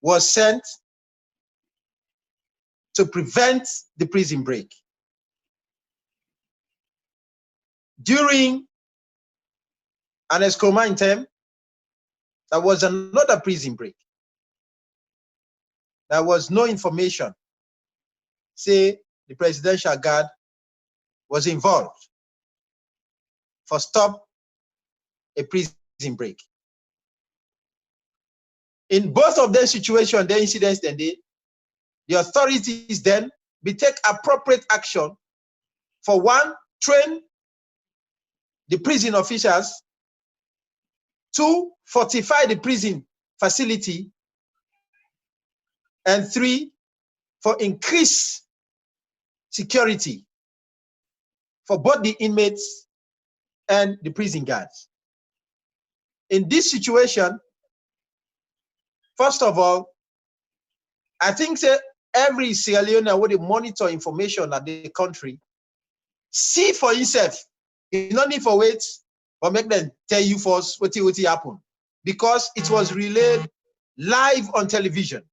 was sent to prevent the prison break. During an escrow term, there was another prison break. There was no information. Say the presidential guard was involved for stop a prison break. In both of those situations, the incidents, then the authorities then will take appropriate action for one, train the prison officials, two, fortify the prison facility, and three, for increased security for both the inmates and the prison guards. In this situation, first of all, I think every Sierra Leonean would monitor information at the country, see for himself. You don't need for wait or make them tell you first what happened, because it was relayed live on television.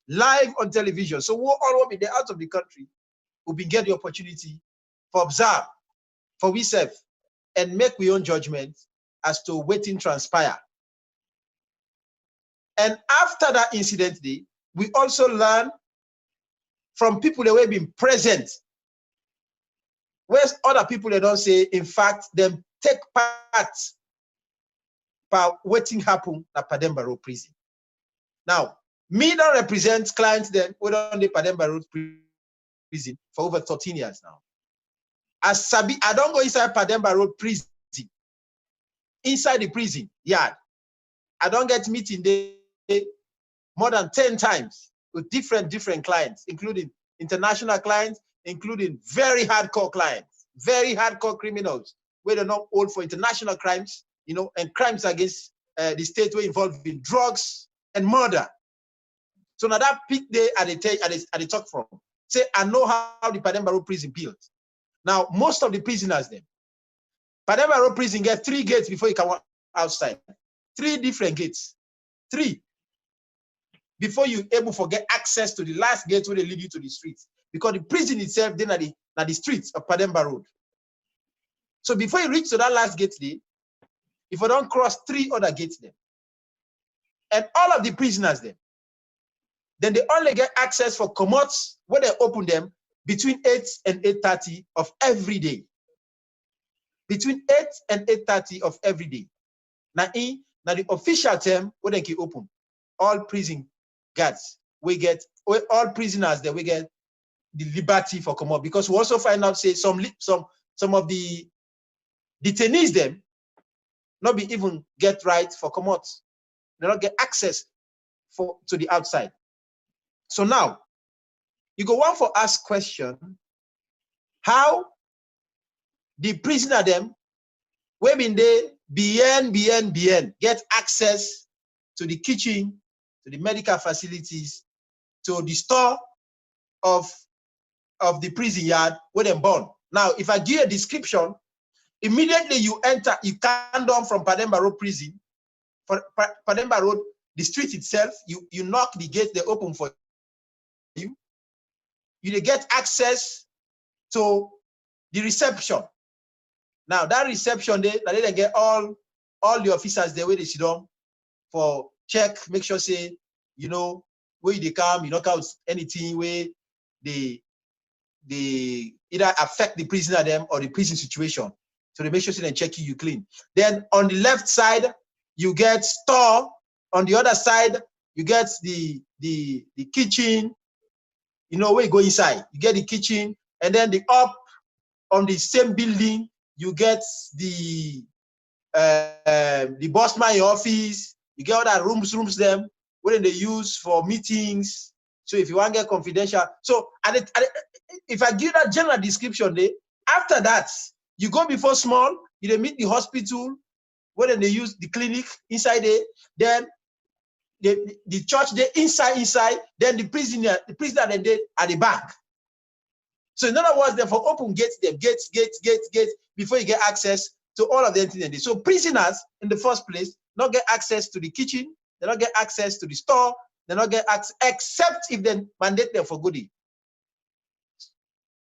Live on television. So we all will be there out of the country will be get the opportunity for observe, for we serve, and make we own judgment as to waiting transpire. And after that incident day, we also learn from people that have been present, whereas other people they don't say, in fact, them take part by waiting happen at Pademba Road prison. Now, me don't represent clients then who don't the Pademba Road prison for over 13 years now. As Sabi, I don't go inside Pademba Road prison. Inside the prison yard, I don't get meeting there more than 10 times with different clients, including international clients, including very hardcore clients, very hardcore criminals, where they're not old for international crimes, you know, and crimes against the state were involved in drugs and murder. So now that peak day at the talk from, say, I know how the Pademba Road prison built. Now, most of the prisoners then, Pademba Road prison get 3 gates before you can walk outside. 3 different gates. 3. Before you able to get access to the last gate where they lead you to the streets. Because the prison itself, then at the streets of Pademba Road. So before you reach to that last gate there, if you don't cross 3 other gates then, and all of the prisoners then they only get access for commots where they open them between 8 and 8:30 of every day. Between 8 and 8:30 of every day. Now the official term where they can open, all prison guards, all prisoners that we get the liberty for commot, because we also find out say some of the detainees them not be even get right for commot. They don't get access to the outside. So now you go on for ask question, how the prisoner them where been they BN get access to the kitchen, to the medical facilities, to the store of the prison yard where them born. Now, if I give you a description, immediately you enter, you come down from Pademba Road prison, for Pademba Road, the street itself, you knock the gate, they open for you. You get access to the reception. Now, that reception, they get all the officers there where they sit down for check, make sure say, you know, where they come, you knock out anything where they either affect the prisoner them or the prison situation. So they make sure they check you clean. Then on the left side, you get store. On the other side, you get the kitchen. You know where you go inside. You get the kitchen, and then the up on the same building, you get the bossman office. You get all that rooms them where they use for meetings. So if you want to get confidential, so if I give that general description, after that you go before small, you meet the hospital where they use the clinic inside there. Then the church there inside. Then the prisoner then they at the back. So in other words, therefore open gates before you get access to all of the entities. So prisoners in the first place not get access to the kitchen, they don't get access to the store, they not get access except if they mandate them for goodie.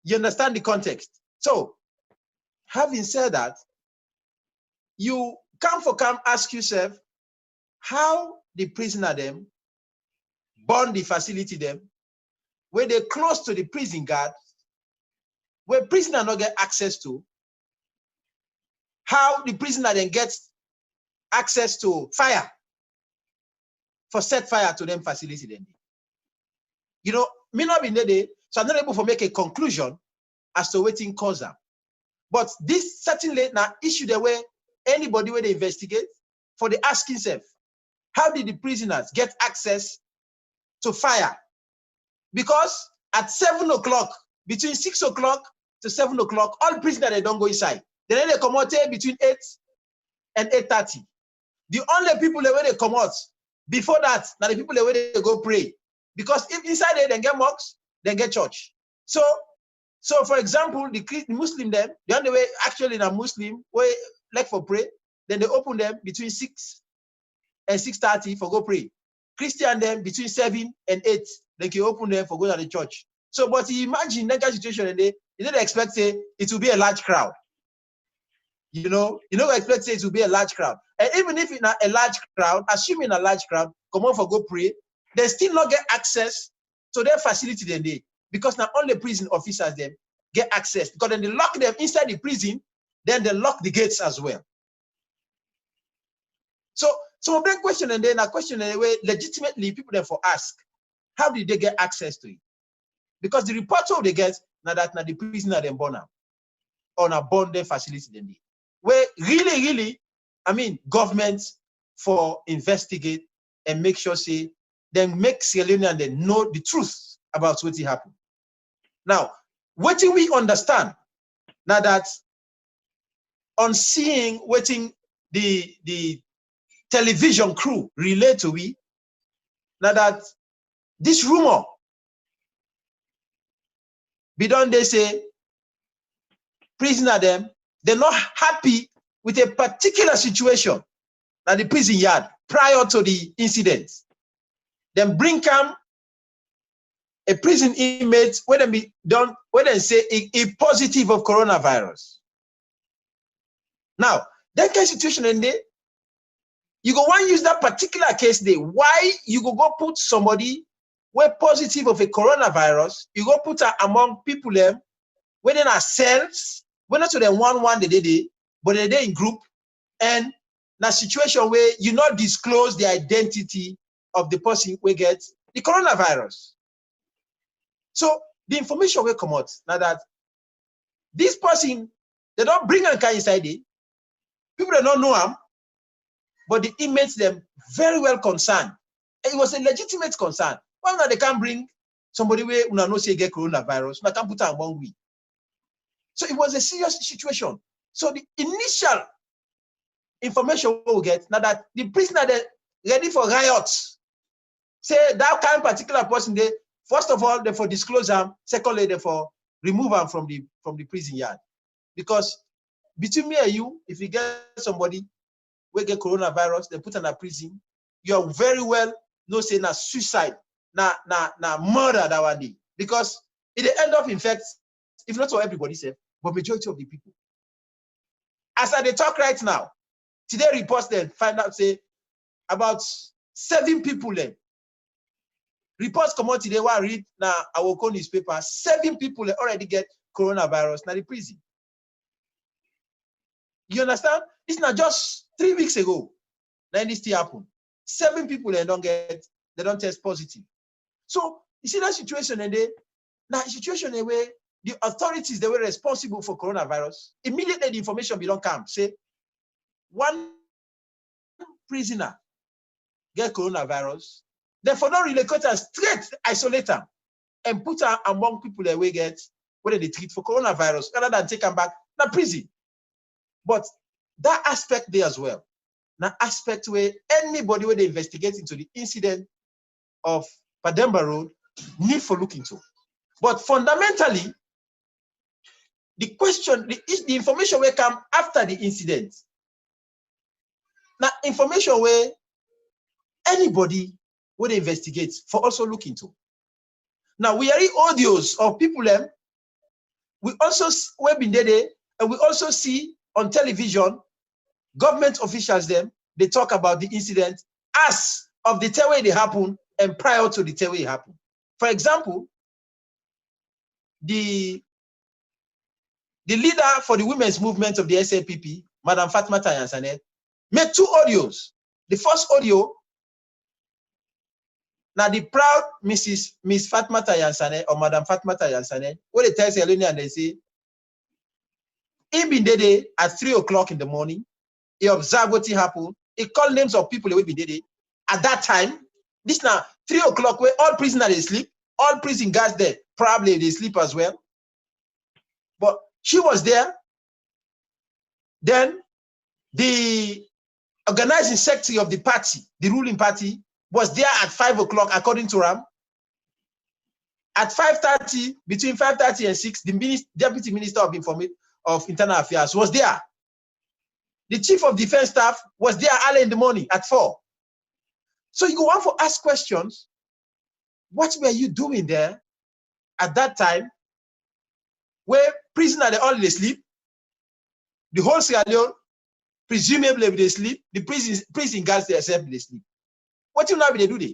You understand the context? So, having said that, you come ask yourself how the prisoner them burn the facility them, where they close to the prison guard, where prisoner not get access to, how the prisoner then gets access to fire for set fire to them facility then. You know, me not be there, so I'm not able to make a conclusion as to what in cause them. But this certainly now issue the way anybody where they investigate for the asking self, how did the prisoners get access to fire? Because at 7 o'clock, between 6 o'clock to 7 o'clock, all prisoners they don't go inside. Then they come out between 8 and 8:30. The only people that when they come out before that, now the people that when they go pray. Because if inside there, they get mosques, they get church. So for example, the Muslim them, the only way actually in a Muslim way like for pray, then they open them between 6 and 6:30 for go pray. Christian them between 7 and 8, they can open them for go to the church. So, but imagine that kind of situation, and they didn't expect it will be a large crowd. You know, expect it will be a large crowd. And even if in a large crowd, assuming a large crowd, come on for go pray, they still not get access to their facility then they, because not only prison officers them get access, because then they lock them inside the prison, then they lock the gates as well. So a big question, and then a question in a way legitimately people therefore ask, how did they get access to it? Because the report they get now that the prisoner then born out on a bonded facility then they, where really, I mean, governments for investigate and make sure say then make Sierra Leonean they know the truth about what happened. Now, what do we understand now that on seeing what the television crew relate to we, now that this rumor be done, they say prisoner them, they're not happy with a particular situation at the prison yard prior to the incident. Then bring come a prison inmate where they be done, where they say a positive of coronavirus. Now, that kind of situation in there, you go want use that particular case there. Why you go put somebody where positive of a coronavirus, you go put her among people them where they are cells, we're not to them one day, but they're in group, and in a situation where you not disclose the identity of the person who get the coronavirus. So the information will come out now that this person, they don't bring a car inside it, people that don't know him, but the inmates them very well concerned. And it was a legitimate concern. Why not they can't bring somebody where we know say get coronavirus, but can't put her among we. So it was a serious situation. So the initial information we get now that the prisoner they ready for riots. Say that kind of particular person they first of all they for disclose them, secondly they for remove them from the prison yard. Because between me and you, if you get somebody we get coronavirus, they put in a prison, you are very well no say na suicide, na murder that one day. Because it end up in fact, if not for everybody safe, but majority of the people. As I talk right now, today reports then find out say about 7 people then. Reports come out today where I read now our newspaper, 7 people already get coronavirus now the prison. You understand? It's not just 3 weeks ago. Then this still happened. 7 people they don't test positive. So you see that situation and now situation where the authorities they were responsible for coronavirus, immediately the information be don't come. Say one prisoner get coronavirus, therefore don't relocate her straight, isolate her, and put her among people that we get where they treat for coronavirus, rather than take them back to prison. But that aspect there as well. That aspect where anybody where they investigate into the incident of Pademba Road need for look into. But fundamentally, the question, the information will come after the incident. Now, information where anybody where they investigate for also look into. Now we are in audios of people them. We also we've been there, and we also see on television government officials them. They talk about the incident as of the time when they happen and prior to the time when it happened. For example, the leader for the women's movement of the SLPP, Madam Fatmata Yansane, made 2 audios. The first audio, now the proud Miss Fatmata Yansane or Madam Fatmata Yansane, where they tell Selene and they say, he been there at 3 o'clock in the morning, he observed what happened, he called names of people who been there. At that time, this now 3 o'clock where all prisoners they sleep, all prison guards there, probably they sleep as well. But she was there. Then the organizing secretary of the party, the ruling party, was there at 5 o'clock, according to Ram. At 5:30, between 5:30 and 6, the Deputy Minister of Internal Affairs was there. The Chief of Defense Staff was there early in the morning at 4. So you go on for ask questions. What were you doing there at that time where prisoners they all they sleep? The whole Sierra Leone, presumably they sleep, the prison guards themselves they sleep. What you know they do there?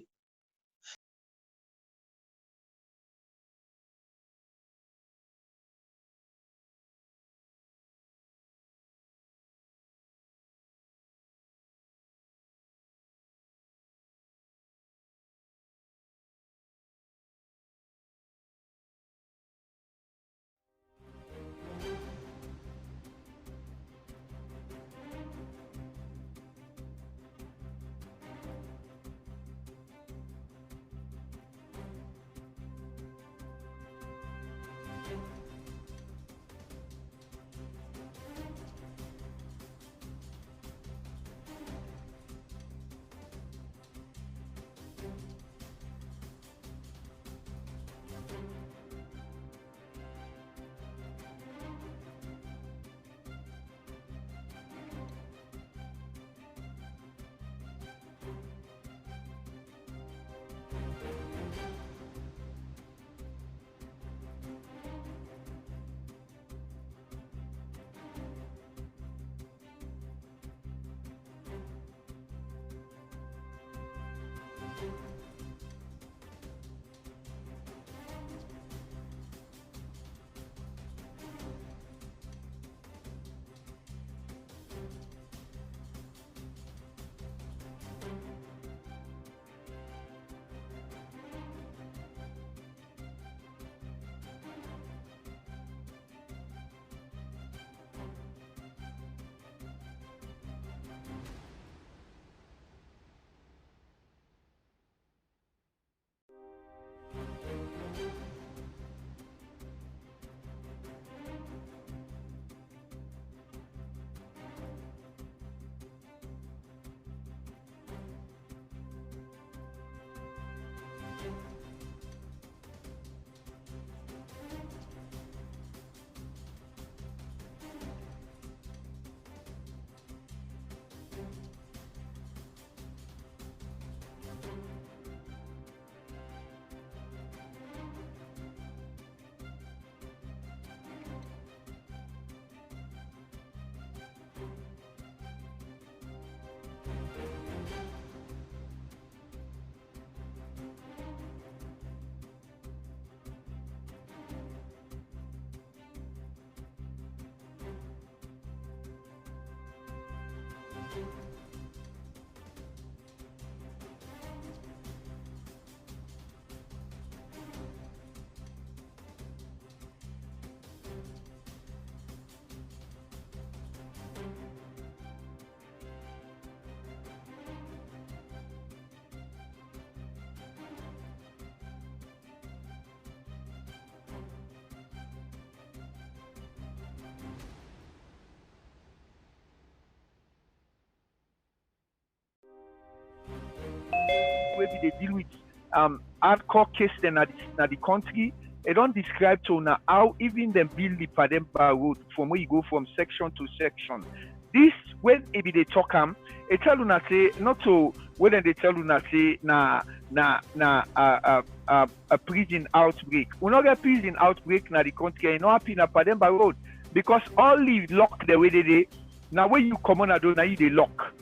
Where they deal with hardcore case then at the country. They don't describe to now how even them build the Pademba road from where you go from section to section. This when it be they talk it tell una say not to when they tell una say a prison outbreak. We not get prison outbreak na the country, no happy na Pademba Road because all leave lock the way they now when you come on now you they lock.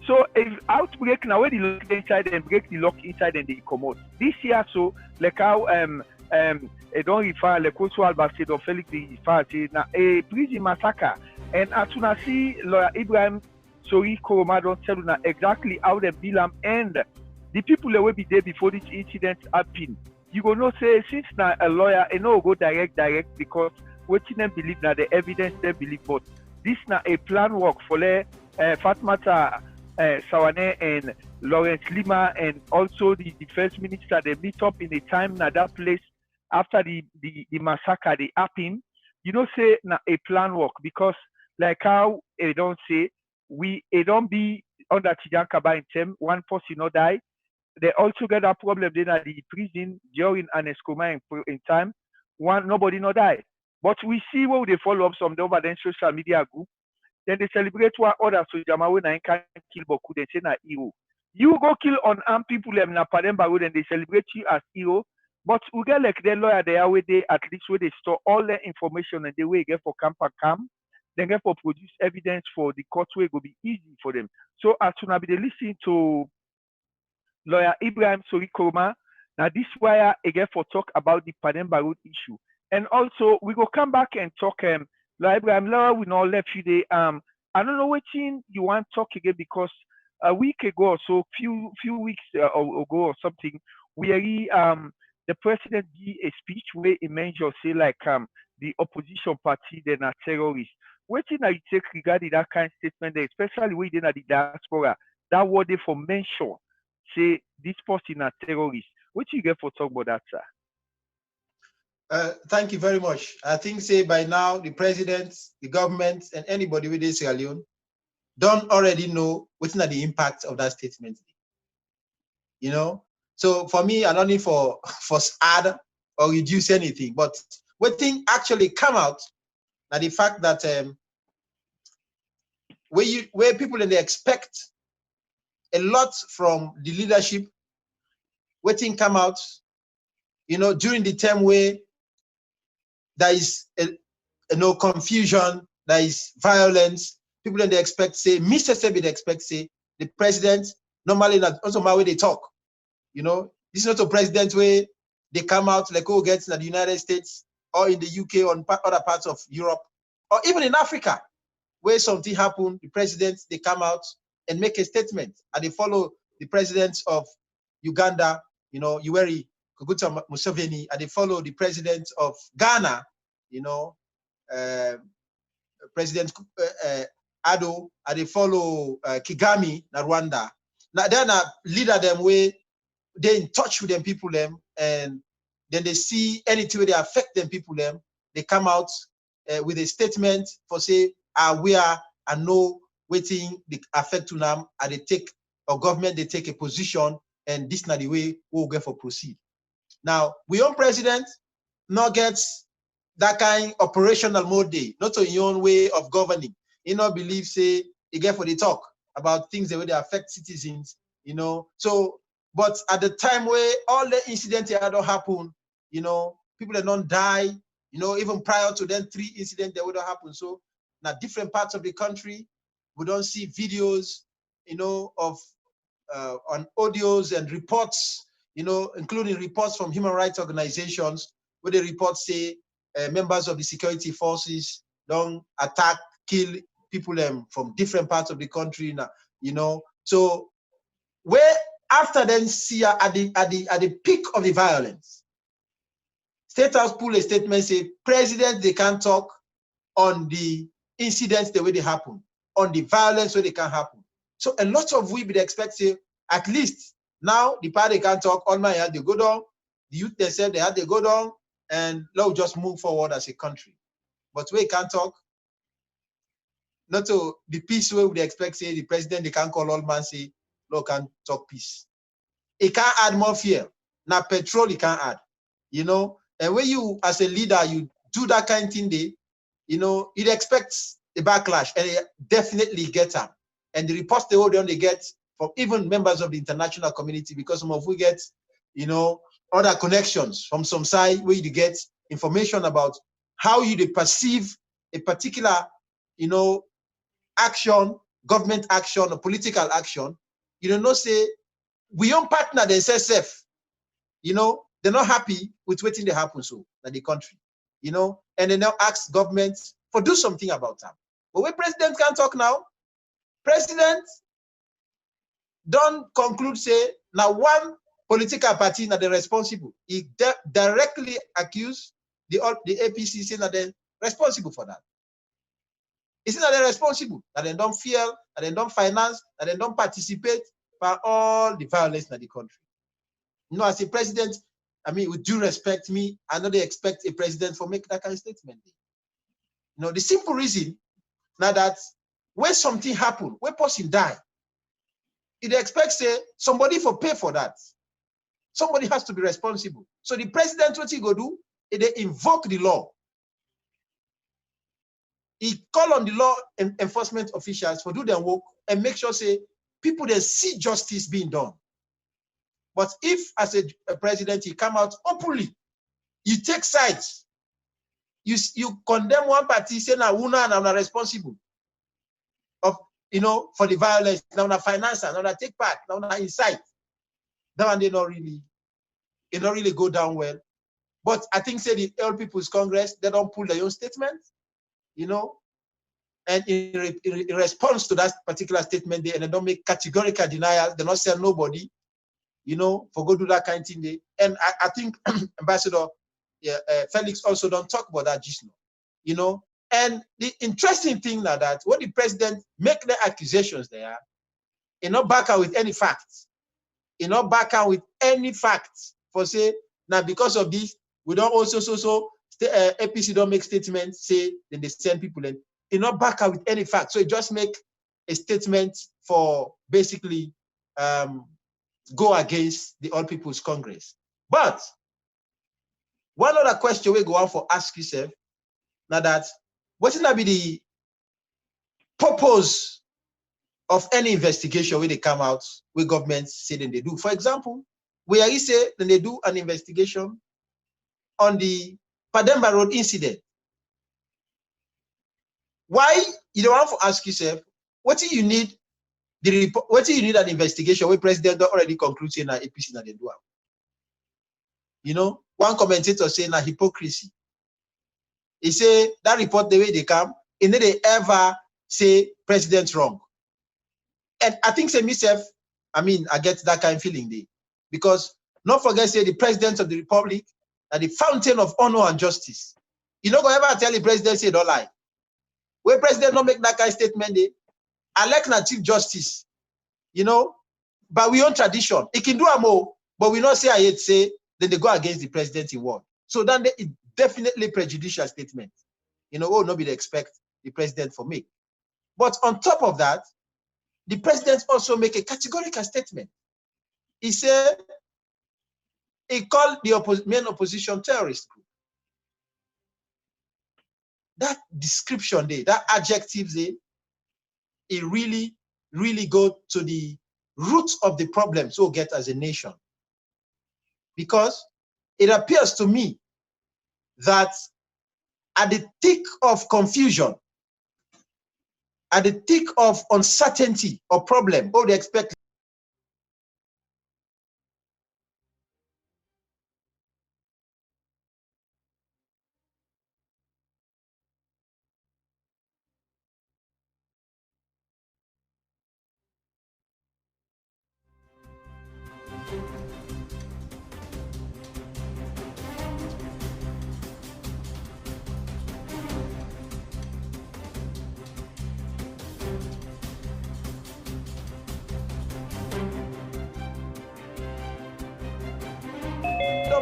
So if outbreak now when they lock inside and break the lock inside and they come out. This year so like how they don't refer like also Albacete or Felix they refer to na a prison massacre. And as soon as see lawyer Ibrahim Sori Koroma don't tell you exactly how the bill end. The people that will be there before this incident happen. You go no say since now a lawyer and no go direct because what them believe now the evidence they believe, but this now a plan work for Fatmata Sawane and Lawrence Lima and also the defense minister they meet up in a time now that place after the massacre they happen. You know say now a plan work because like how they don't say it don't be under Tijankaba in term one person not die. They also get a problem then at the prison during an escoma in time. One nobody not die. But we see where they follow up some over then social media group. Then they celebrate one other so Jamawe na can kill Boku, they say na hero. You go kill unarmed people them na Pademba Road and they celebrate you as hero. But we get like their lawyer there where they at least where they store all their information and the way get for camp and camp. Then get for produce evidence for the court way go be easy for them. So as soon as they listen to lawyer Ibrahim Sori Koroma, now this wire again for talk about the Pademba Road issue. And also we go come back and talk lawyer Ibrahim Law we not left you there. I don't know what you want to talk again because a week ago or so, few weeks ago or something, we the president did a speech where he mentioned say like the opposition party they're not terrorists. What thing you take regarding that kind of statement there, especially when they're the diaspora, that word they for mention say this person are terrorists. What you get for talk about that, sir? Thank you very much. I think say by now the president, the government, and anybody with Sierra Leone don't already know what's not the impact of that statement. You know, so for me, I don't need for add or reduce anything, but what thing actually come out now the fact that where people they expect a lot from the leadership, what thing come out, you know, during the time where there is no confusion, there is violence, people they expect say, Mr. Sebi they expect say, the president normally not also my way they talk, you know, this is not a president where they come out like oh gets in the United States or in the UK or in other parts of Europe or even in Africa where something happened, the president they come out and make a statement and they follow the presidents of Uganda, you know, Yoweri Kaguta Museveni, and they follow the president of Ghana, you know, President Ado, and they follow Kagame, na Rwanda. Now they're a leader them where they're in touch with them people them, and then they see anything where they affect them people them, they come out with a statement for say, we are and no waiting the affect to them, and they take or government they take a position, and this not the way we'll get for proceed. Now we own president not gets that kind operational mode day, not on your own way of governing. You know, believe say you get for the talk about things the way they affect citizens, you know. So, but at the time where all the incidents that don't happen, you know, people that don't die, you know, even prior to them 3 incidents that would have happened. So now different parts of the country, we don't see videos, you know, of on audios and reports, you know, including reports from human rights organizations where the reports say members of the security forces don't attack, kill people from different parts of the country, you know. So where after then see at the peak of the violence, State House pull a statement say president they can't talk on the incidents the way they happen, on the violence where they can happen. So a lot of we would expect say at least now the party can talk, all my had they go down, the youth they said they had to go down, and let's just move forward as a country. But we can't talk. Not to the peace way we expect say the president they can call all man say, look, can talk peace. It can't add more fear. Now petrol it can't add, you know. And when you as a leader you do that kind of thing, you know, it expects a backlash, and they definitely get them. And the reports they hold on, they get from even members of the international community, because some of we get, you know, other connections from some side where you get information about how you perceive a particular, you know, action, government action or political action. You don't know, say, we own partner themselves, you know, they're not happy with waiting they happen so in the country, you know, and they now ask government for do something about them. But when president can't talk now, president don't conclude, say, now one political party that they're responsible. He directly accused the APC, saying that they're responsible for that. He said that they're responsible, that they don't feel, that they don't finance, that they don't participate for all the violence in the country. You know, as a president, I mean, with due respect, I know they expect a president for make that kind of statement. You know, the simple reason now that when something happen, when person die, it expects say somebody for pay for that. Somebody has to be responsible. So the president, what he go do, they invoke the law. He call on the law enforcement officials for do their work and make sure say people they see justice being done. But if as a president he come out openly, you take sides, you condemn one party, say now una and I'm not responsible of, you know, for the violence, now na finance, now na take part, now na incite. That one they not really go down well. But I think say the All People's Congress, they don't pull their own statement, you know, and in response to that particular statement, they don't make categorical denials, they not sell nobody, you know, for go do that kind of thing. And I think Ambassador Felix also don't talk about that just now, you know. And the interesting thing now that when the president make the accusations there, he not back out with any facts. He not back out with any facts for say, now because of this, we don't also APC don't make statements, say then they send people in. He not back out with any facts. So he just make a statement for basically go against the All People's Congress. But one other question we go on for ask yourself, now that what's gonna be the purpose of any investigation where they come out, where governments say then they do. For example, where you say then they do an investigation on the Pademba Road incident. Why you don't want to ask yourself, what do you need the report? What do you need an investigation where president already concludes saying that APC na they do? You know, one commentator saying that hypocrisy. He say that report the way they come, and then they ever say president wrong. And I think say myself, I mean, I get that kind of feeling there. Because not forget, say the president of the republic are the fountain of honor and justice. You not gonna ever tell the president say don't lie. When president don't make that kind of statement, they elect na chief justice, you know, but we own tradition. It can do a more, but we not say I hate say, then they go against the president in word. So then it definitely prejudicial statement. You know, nobody expect the president for me. But on top of that, the president also make a categorical statement. He said he called the main opposition terrorist group. That description there, that adjective there, it really, really go to the root of the problems we'll get as a nation. Because it appears to me that at the thick of confusion, at the thick of uncertainty or problem, all they expect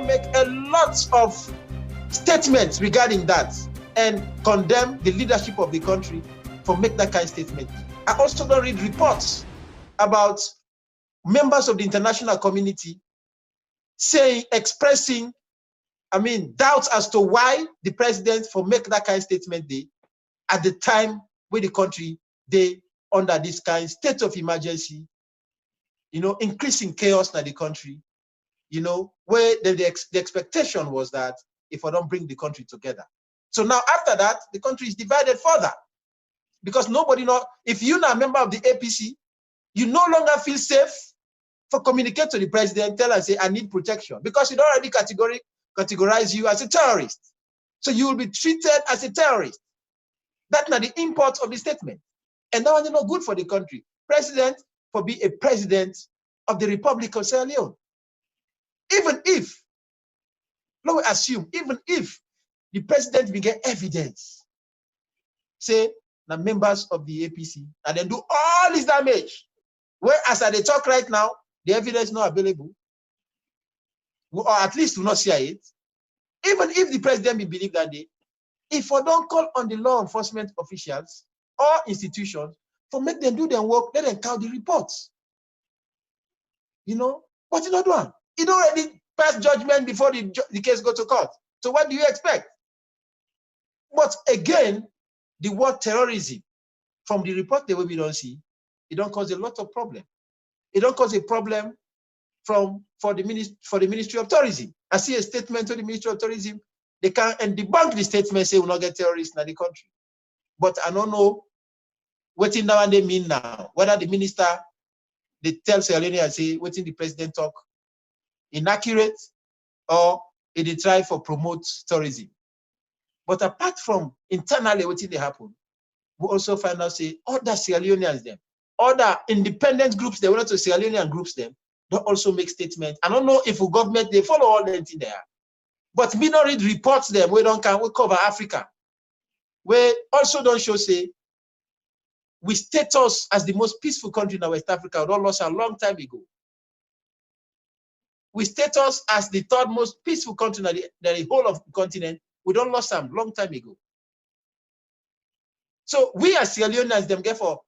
make a lot of statements regarding that and condemn the leadership of the country for make that kind of statement. I also don't read reports about members of the international community expressing, I mean, doubts as to why the president for make that kind of statement at the time where the country, they under this kind state of emergency, increasing chaos in the country, where the expectation was that if I don't bring the country together. So now after that, the country is divided further because nobody know, if you're not a member of the APC, you no longer feel safe for communicate to the president, tell and say, I need protection because it already categorize you as a terrorist. So you will be treated as a terrorist. That's not the import of the statement. And that was not good for the country. President for be a president of the Republic of Sierra Leone. Even if, let me assume, even if the president will get evidence, say, the members of the APC, and then do all this damage, whereas at the talk right now, the evidence is not available, or at least will not share it. Even if the president will believe that day, if we don't call on the law enforcement officials or institutions for make them do their work, let them count the reports. But you not one. It already passed judgment before the case go to court. So what do you expect? But again, the word terrorism, from the report that we don't see, it don't cause a lot of problem. It don't cause a problem for the Ministry of Tourism. I see a statement to the Ministry of Tourism. They can and debunk the statement, say we'll not get terrorists in the country. But I don't know what in now they mean now. Whether the minister, they tell Sierra Leone and say, what in the president talk inaccurate, or they try for promote tourism. But apart from internally what they happen, we also find out, say, other Sierra Leoneans, them, other independent groups, they want to Sierra Leonean groups, them, don't also make statements. I don't know if the government, they follow all that in there. But me not read reports them, we cover Africa. We also don't show, say, we status as the most peaceful country in West Africa, we don't lost a long time ago. We status as the third most peaceful country in the whole of the continent, we don't lost some long time ago. So we as Sierra Leoneans, them therefore,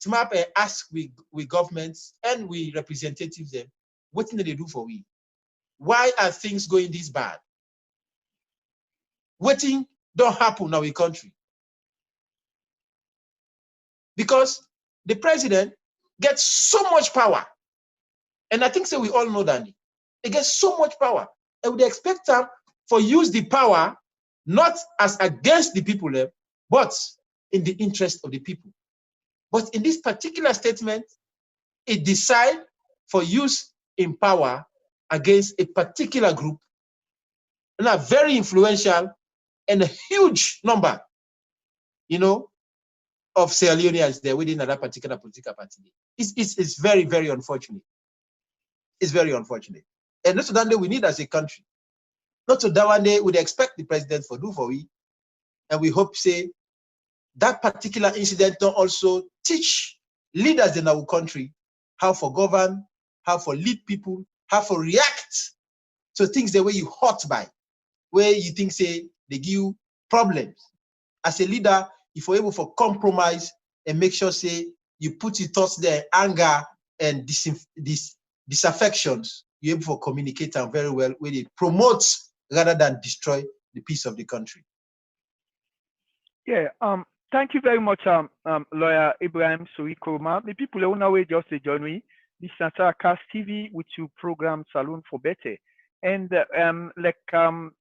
SMAP and ask we governments and we representatives them, what do they do for we? Why are things going this bad? What thing don't happen in our country? Because the president gets so much power. And I think so we all know that. He gets so much power. And we expect him for use the power, not as against the people, but in the interest of the people. But in this particular statement, it decides for use in power against a particular group, and a very influential and a huge number, of Sierra Leoneans there within that particular political party. It's very, very unfortunate. It's very unfortunate. And not to that day we need as a country. Not to that one day we'd expect the president for do for we. And we hope, say, that particular incident don't also teach leaders in our country how to govern, how to lead people, how to react to things the way you hurt by, where you think, say, they give you problems. As a leader, if you're able to compromise and make sure, say, you put your thoughts there, anger and disaffections, you're able to communicate them very well, where it promotes rather than destroy the peace of the country. Yeah, thank you very much, Lawyer Ibrahim Suri-Koroma. The people who know just join me. This is SierraCast TV with your program Saloon for Better. And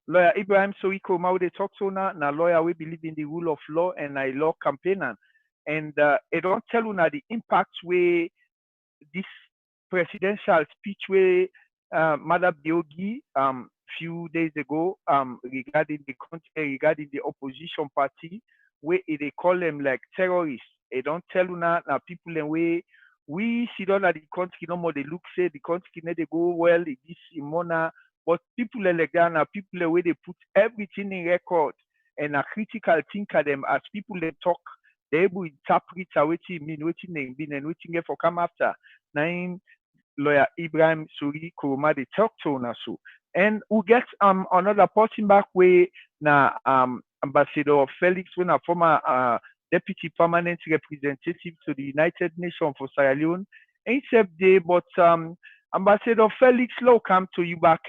Lawyer Ibrahim Suri-Koroma, they talk to now lawyer we believe in the rule of law and a law campaigner. And it don't tell you now the impact where this presidential speech where Madam Biogi few days ago regarding the country, regarding the opposition party, where they call them like terrorists. They don't tell you now people in way we see down at the country no more they look say the country they go well in this imona, but people like that now people where they put everything in record and a critical think of them as people they talk, they able to interpret what it mean, what it mean and what it for come after. Now Lawyer Ibrahim Suri-Koroma they talk to us so. And we get another person back where na Ambassador Felix, when a former deputy permanent representative to the United Nations for Sierra Leone, except day, but Ambassador Felix, welcome to you back.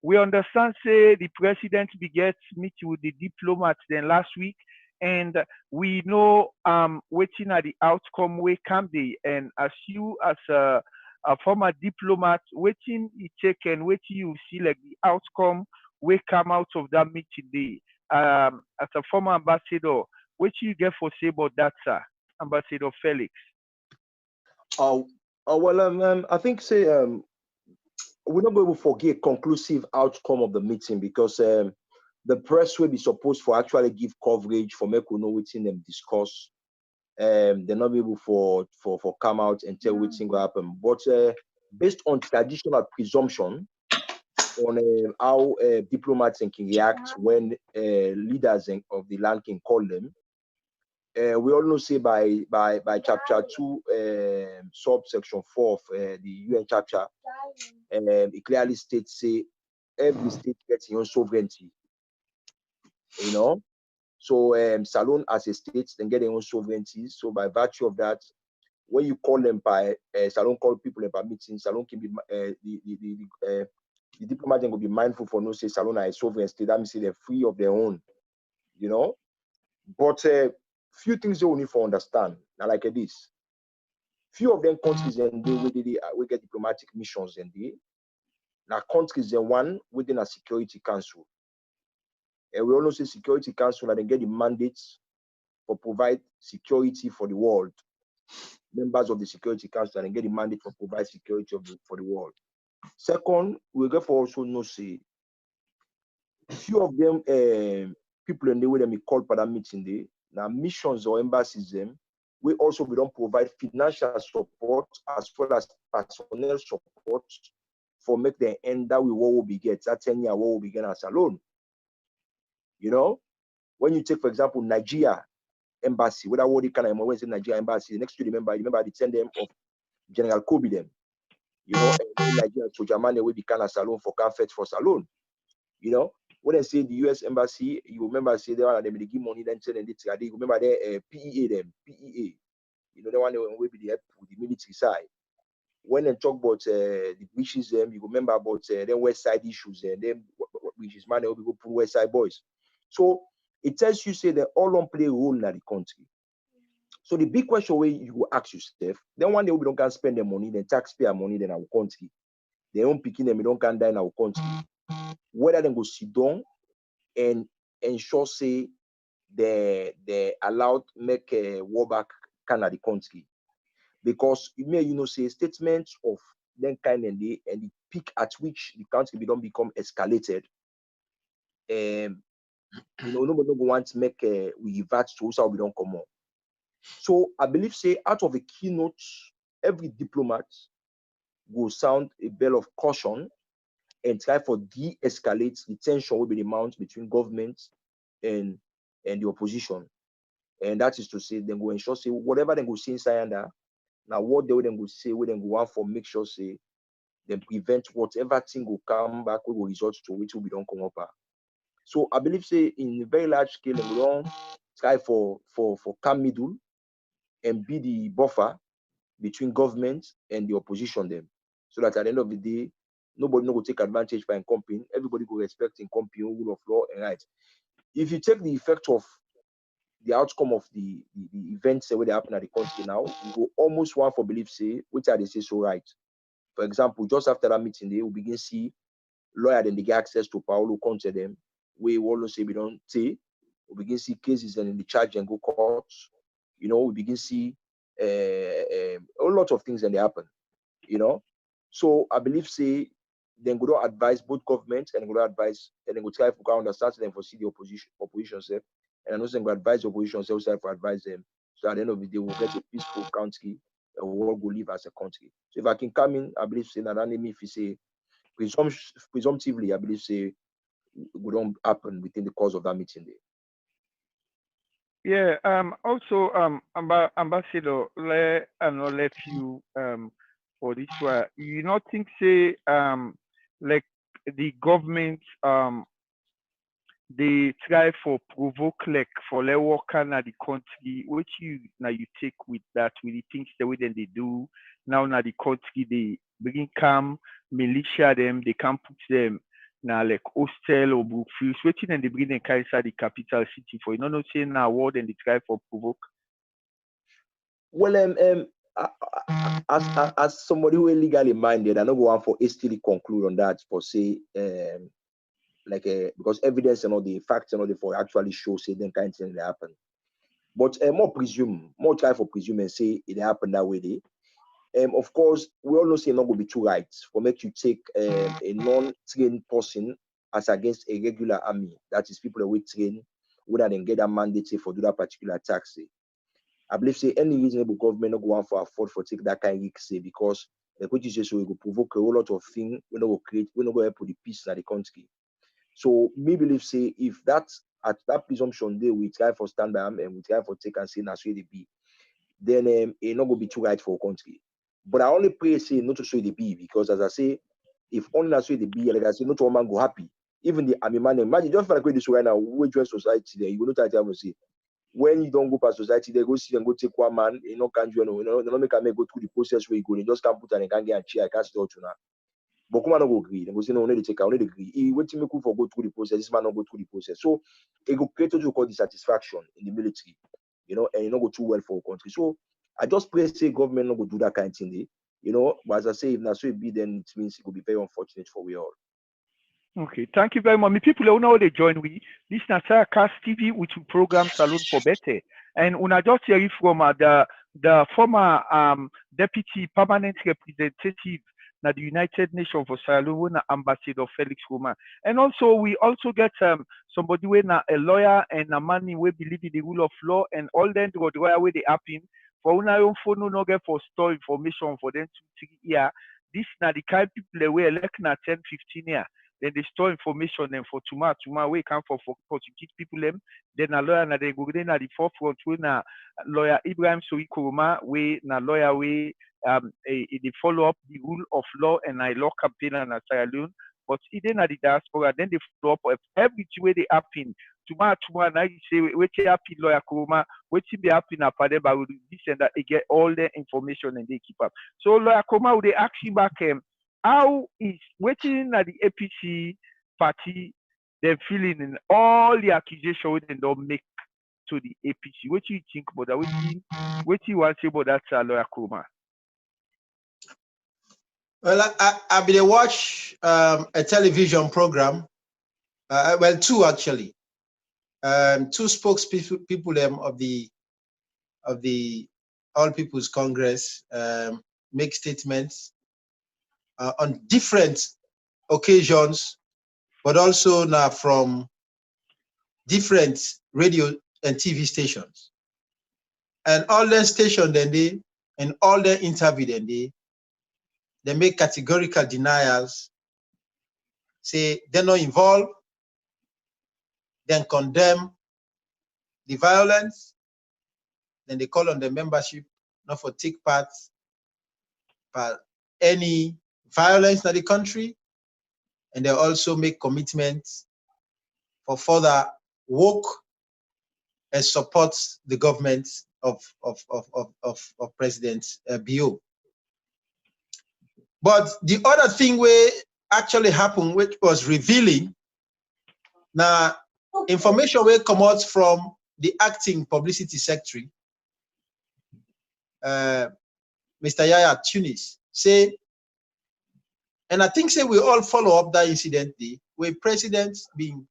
We understand say the president begets meet with the diplomats then last week, and we know waiting at the outcome we can be. And as you as a former diplomat, waiting you take and waiting you see like the outcome we come out of that meeting day. As a former ambassador, what you get for say about that, sir, Ambassador Felix? I think we're not going to forget conclusive outcome of the meeting because the press will be supposed to actually give coverage for make we know within them discuss. They're not able for come out and tell what thing will happen. But based on traditional presumption on how diplomats can react when leaders of the land can call them, we all know say by chapter 2 subsection 4 of the UN chapter, it clearly states say every state gets its own sovereignty. You know, so Salone as a state then get their own sovereignty. So by virtue of that, when you call them by Salone call people by meeting, Salone can be the diplomat will be mindful for no say Salone are a sovereign state. That means they're free of their own. You know, but few things they need to understand. Now like this, few of them countries and we get diplomatic missions and they now countries and one within a Security Council. And we also say Security Council and then get the mandates for provide security for the world. Members of the Security Council and get the mandate for provide security for the world. Second, we get for also know say few of them people in the way them we call for that meeting day. Now missions or embassies them we also we don't provide financial support as well as personnel support for make the end that we will be get that 10-year war will begin as alone. You know, when you take for example Nigeria embassy, whether what kind of when say Nigeria embassy, the next to remember the 10 them of General Kobe them. You know, and Nigeria so Germany will be kind of salon for comfort for salon. You know, when I say the US embassy, you remember say they want them they give money then send and they remember they PEA them, PEA. You know, the one will be the help with the military side. When they talk about the breaches them, you remember about the West Side issues and them which is man will be go put West Side boys. So it tells you say they all don't play a role in the country. So the big question where you will ask yourself, then one day we don't can spend their money, then taxpayer money in our country. They don't picking them, we don't can die in our country. Whether they go sit down and ensure say they allowed make a war back can of the country. Because you may say statements of then kind and the peak at which the country don't become escalated. Nobody wants to make we revert to how we don't come on. So I believe say out of the keynotes, every diplomat will sound a bell of caution and try for de-escalate the tension will be the amount between government and the opposition. And that is to say they go ensure say whatever they go say inside there, now what they will then go say, we then go want for make sure say then prevent whatever thing will come back, we will result to which will be don't come up. So I believe say in a very large scale, we don't try for calm middle and be the buffer between government and the opposition them. So that at the end of the day, nobody no go take advantage by company. Everybody go respect in company, rule of law and right. If you take the effect of the outcome of the events where they happen at the country now, you go almost want for believe say, which are they say so right. For example, just after that meeting, they will begin to see lawyer then they get access to power who come to them. We will say we don't say, we begin to see cases and in the charge and go courts. You know, we begin to see a lot of things and they happen. You know, so I believe say then go to advise both governments and go to advise and then go try to understand them for see the opposition self and also go advise the opposition self for advise them. So at the end of the day, we'll get a peaceful country and we'll go live as a country. So if I can come in, I believe say that enemy if you say presumptively, I believe say would don't happen within the course of that meeting day. Yeah. Also, Ambassador, let you for this one. You not think say like the government they try for provoke like for their worker na the country, which you now you take with that with the things the way then they do now the country they bring calm militia them they can put them now like hostel or Brookfield, waiting and they bring them inside the capital city for you know saying now word and they try for provoke. Well, as somebody who is legally minded, I don't go on for hastily conclude on that for say because evidence and all the facts and all the for actually show say then kind of thing that happen. But more try for presume and say it happened that way. Of course, we all know say not going to be too right for make you take a non-trained person as against a regular army. That is people that we train whether they get a mandate for do that particular tax. I believe say any reasonable government not go on for afford for take that kind of risk say because the what you say so it will provoke a whole lot of things we not go create, we not go help with the peace in the country. So me believe say if that's at that presumption day we try for stand by them and we try for take and say that's where they be, then it not gonna be too right for a country. But I only pray say not to show the be because as I say, if only that's where the be, like I say, not one man go happy. Even the army man, imagine just like this right now, we join society there, you will not try to say when you don't go past society, they go see and go take one man, you know, can't you know, they don't make a go through the process where you go, they just can't put and they can't get a chair, I can't sit out to now. But come on, not go agree. They go say no, only take, only agree. He wait to make for go through the process. This man not go through the process. So it go create what you call dissatisfaction in the military, you know, and it not go too well for a country. So I just pray say government not go do that kind of thing, you know. But as I say, if not so it be, then it means it will be very unfortunate for we all. Okay, thank you very much. Me people who know they join we. This is SierraCast TV with program Salon for Better. And una just hear from the former deputy permanent representative na the United Nations for Sierra Leone, Ambassador Felix Roman. And also we also get somebody who na a lawyer and a man who believe in the rule of law and all them go the way they happen. For una own phone no get for store information for them to 3 years. This na the kind of people we elect na 10, 15 years. Then they store information and for tomorrow we come for teach people them. Then a lawyer na they go then at the forefront we na lawyer Ibrahim Sohi Kuruma we na lawyer we they follow up the rule of law and I law campaign and Sierra Leone. But then at the diaspora, then they follow up of every way they happen. Tomorrow now you say wait happy lawyer Kuruma, wait be happy na pade but this and that they get all the information and they keep up. So lawyer Kuruma would they ask you back how is waiting at the APC party they're feeling in all the accusations they don't make to the APC? What do you think about that? What do you want to say about that, lawyer Kuruma? Well, I been watch a television program. Well, two actually. Two spokespeople of the All People's Congress make statements on different occasions, but also now from different radio and TV stations. And all their stations then and all their interview then they make categorical denials, say they're not involved, then condemn the violence, then they call on the membership not for take part but any violence in the country, and they also make commitments for further work and support the government of President Bio. But the other thing where actually happened, which was revealing, now information will come out from the acting publicity secretary, Mr. Yaya Tunis, say, and I think say we all follow up that incident where presidents being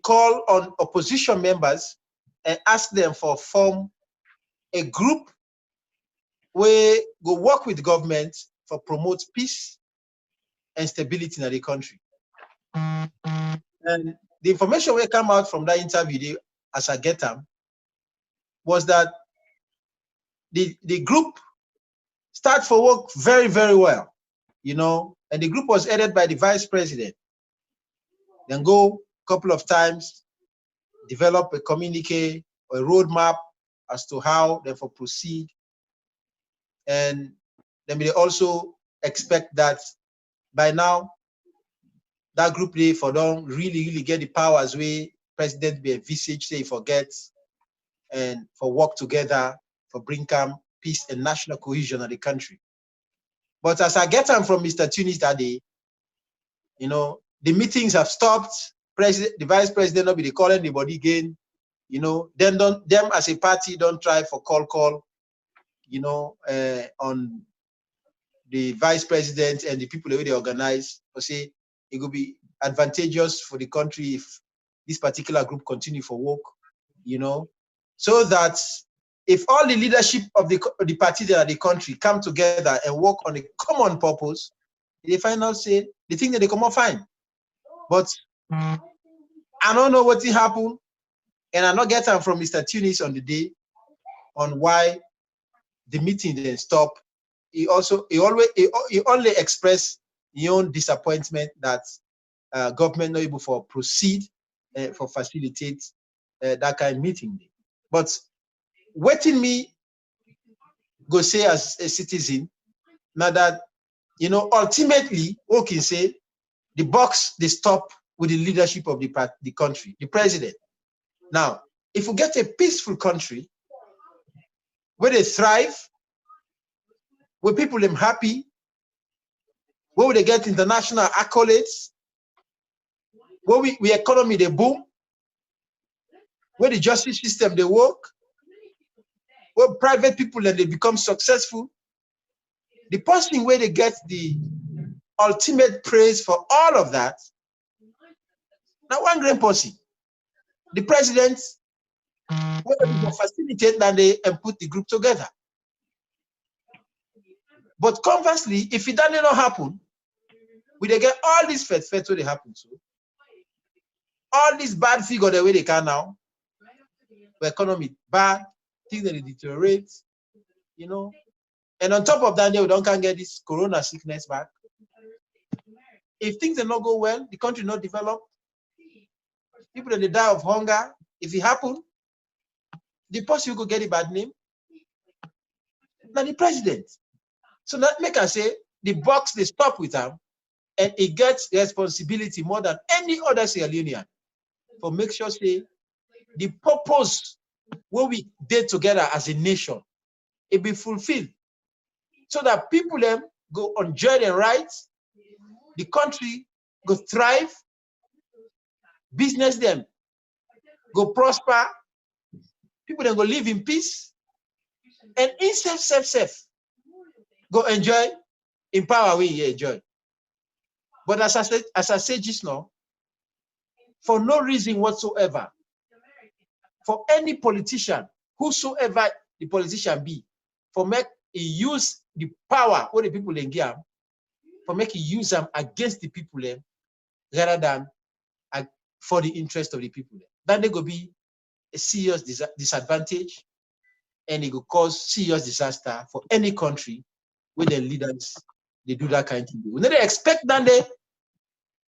called on opposition members and ask them for form a group where go work with government for promote peace and stability in the country. And the information will come out from that interview as I get them was that the group start for work very, very well, you know, and the group was headed by the vice president. Then go a couple of times, develop a communique or a roadmap as to how they for proceed. And then we also expect that by now, that group they for don't really get the powers where president be envisaged, say forgets, and for work together for bring calm, peace and national cohesion of the country. But as I get them from Mr. Tunis that day, You know, the meetings have stopped. The vice president not be calling anybody again. You know, then them as a party don't try for call. You know, on the vice president and the people the way they organize, or say it will be advantageous for the country if this particular group continue for work, you know, so that if all the leadership of the party that are the country come together and work on a common purpose, they find out say the thing that they come out fine. But I don't know what will happen, and I not get them from Mr. Tunis on the day on why the meeting then stop. He only expressed his own disappointment that government not able to proceed for facilitate that kind of meeting. But waiting me go say as a citizen now that, you know, ultimately we can say the box they stop with the leadership of the country, the president. Now, if we get a peaceful country where they thrive, where people are happy, where they get international accolades, where we economy they boom, where the justice system they work, where private people and they become successful, the person where they get the ultimate praise for all of that. Now one great person, the president, where people facilitate that they and put the group together. But conversely, if it doesn't happen, we they get all these feds where they happen. So all these bad figures the way they can now, the economy bad, things that they deteriorate, you know. And on top of that, they don't can get this corona sickness back. If things do not go well, the country not develop, people that they die of hunger. If it happen, the person who could get a bad name, now the president. So that make us say the box they stop with them, and it gets responsibility more than any other Sierra Leonean for make sure say the purpose where we did together as a nation, it be fulfilled, so that people them go enjoy their rights, the country go thrive, business them go prosper, people then go live in peace, and in safe go enjoy, in power we enjoy. But as I said just now, for no reason whatsoever, for any politician, whosoever the politician be, for make he use the power what the people then give, for make he use them against the people then, rather than for the interest of the people then. Then they go be a serious disadvantage, and it will cause serious disaster for any country where the leaders they do that kind of thing. We never expect that they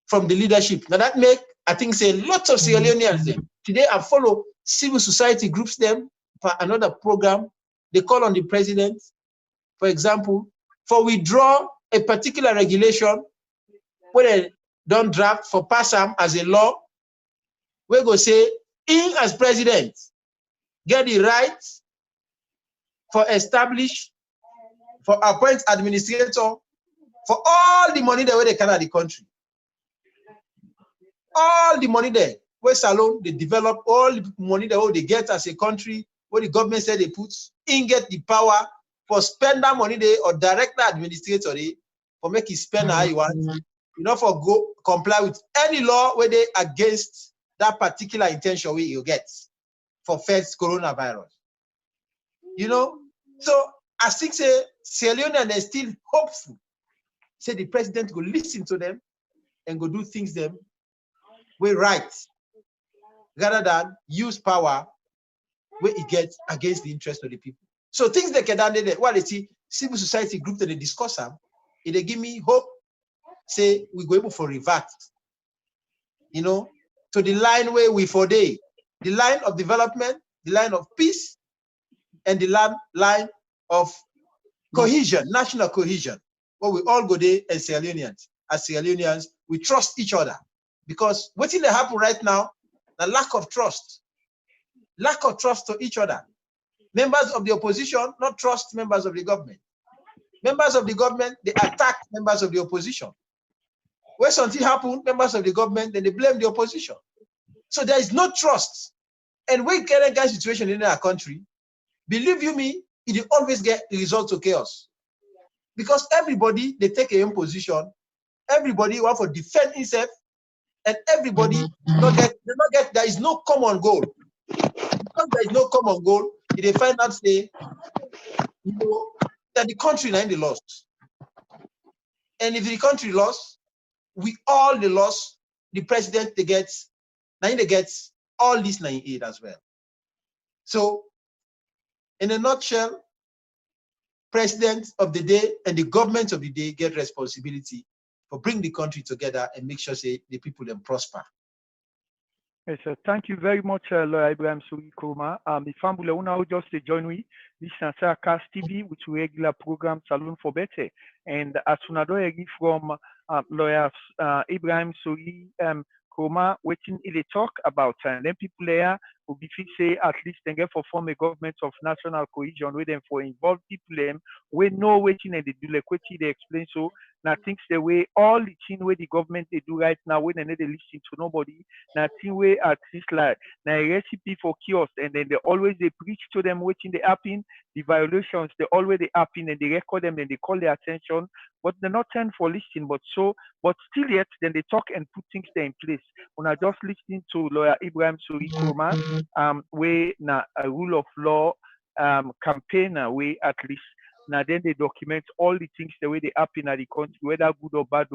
from the leadership. Now that make I think say lots of Sierra Leoneans today I follow civil society groups them for another program. They call on the president, for example, for withdraw a particular regulation where they don't draft for pass them as a law. We go say, in as president, get the right for establish, for appoint administrator for all the money that they can at the country. All the money there, where Salon they develop, all the money that they get as a country, where the government said they put in get the power for spend that money there or direct the administrator there for make it spend how you want, you know, for go comply with any law where they against that particular intention where you get for first coronavirus. You know, so I think say Sierra Leone are still hopeful. Say the president will listen to them and go do things them way right, rather than use power where it gets against the interest of the people. So things that can do that, while they see civil society group that they discuss them, if they give me hope, say we go able for revert, you know, to the line where we for day, the line of development, the line of peace, and the line of cohesion, national cohesion, where we all go there as Sierra Leoneans. As Sierra Leoneans, we trust each other. Because what's in the happen right now, the lack of trust to each other. Members of the opposition not trust members of the government. Members of the government, they attack members of the opposition. When something happened, members of the government, then they blame the opposition. So there is no trust. And when get a kind situation in our country, believe you me, it will always get the result to chaos. Because everybody, they take a own position, everybody want to defend himself, and everybody there is no common goal. Because there is no common goal, they find out say, that the country now they lost. And if the country lost, we all the lost, the president they get all this 98 as well. So in a nutshell, president of the day and the government of the day get responsibility for bring the country together and make sure say the people then prosper. Yes, sir. Thank you very much, Lawyer Ibrahim Suri Kurma. If I'm now just to join me, this is SierraCast TV, which we regular program Saloon for Better. And as soon as I from Lawyer Ibrahim Suri Kurma, waiting in the talk about and then people there will be say at least they get for form a government of national cohesion with them for involve people them we know waiting and they do like what they explain so now things the way all the thing where the government they do right now when they listen to nobody now thing way at least like now a recipe for chaos and then they preach to them waiting they happen the violations they always they happen and they record them and they call their attention but they're not turned for listening but still yet then they talk and put things there in place. When I just listening to Lawyer Ibrahim Suri Kurma, where na a rule of law campaigner way at least now then they document all the things the way they happen at the country, whether good or bad.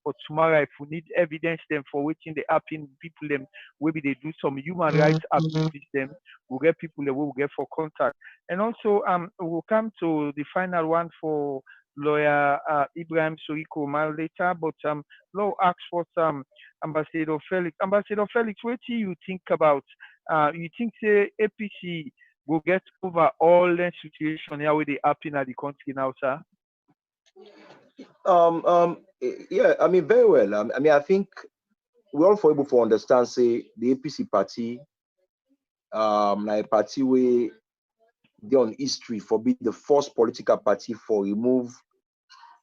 But tomorrow, if we need evidence them for waiting they happen, people them maybe they do some human rights abuses them, we'll get people that will get for contact. And also we'll come to the final one for Lawyer Ibrahim Suri Kurma later, but Law asks for some Ambassador Felix. Ambassador Felix, what do you think about you think the APC will get over all the situation here where they happen at the country now, sir? Yeah, I mean, very well. I mean, I think we're all able to understand, say, the APC party, like a party where they on history for being the first political party for remove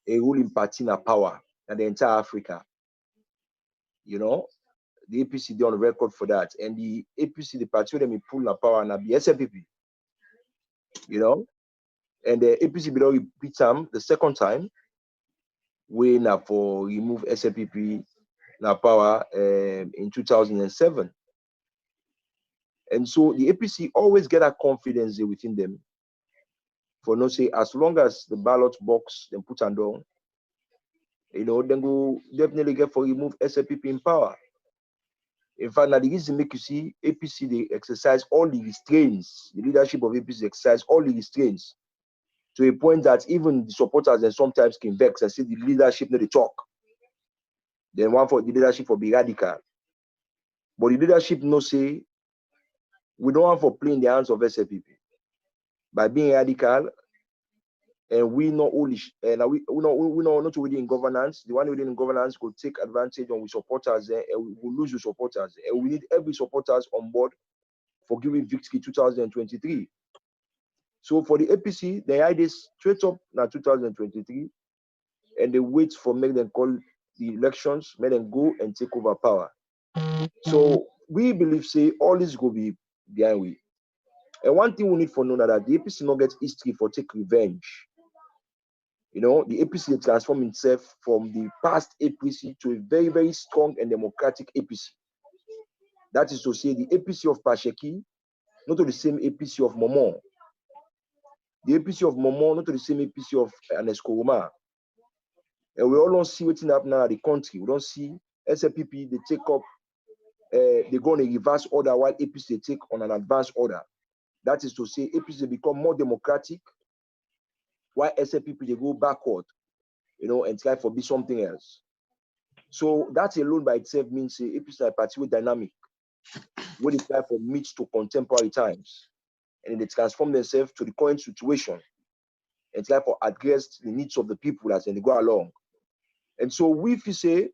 a ruling party in power in the entire Africa. You know, the APC they on record for that, and the APC, the party where they pull in power and the SFPP. You know, and the APC will repeat them the second time. We now for remove SFPP now power in 2007. And so the APC always get a confidence within them. For no say, as long as the ballot box then put on down, you know, then go definitely get for remove SFPP in power. In fact, now the reason make you see APC they exercise all the restraints, the leadership of APC exercise all the restraints to a point that even the supporters and sometimes can vex and say the leadership no they talk. Then one for the leadership for be radical. But the leadership no say we don't want for playing the hands of SFPP by being radical, and we not only and we not within governance. The one within governance could take advantage on we supporters and we will lose the supporters, and we need every supporters on board for giving victory 2023. So for the APC, they had this straight up now 2023, and they wait for make them call the elections, make them go and take over power. So we believe say all this will be behind we. And one thing we need for know that the APC not get history for take revenge. You know, the APC transformed itself from the past APC to a very, very strong and democratic APC. That is to say, the APC of Pasheki, not to the same APC of Momon. The APC of Momon, not to the same APC of Aneskoroma. And we all don't see what's happening now in the country. We don't see SFPP, they take up, they go on a reverse order while APC they take on an advanced order. That is to say, APC become more democratic, while SFPP they go backward, you know, and try for be something else. So that alone by itself means APC is a party with dynamic, where they try for meet to contemporary times, and they transform themselves to the current situation, and try for address the needs of the people as they go along. And so we say,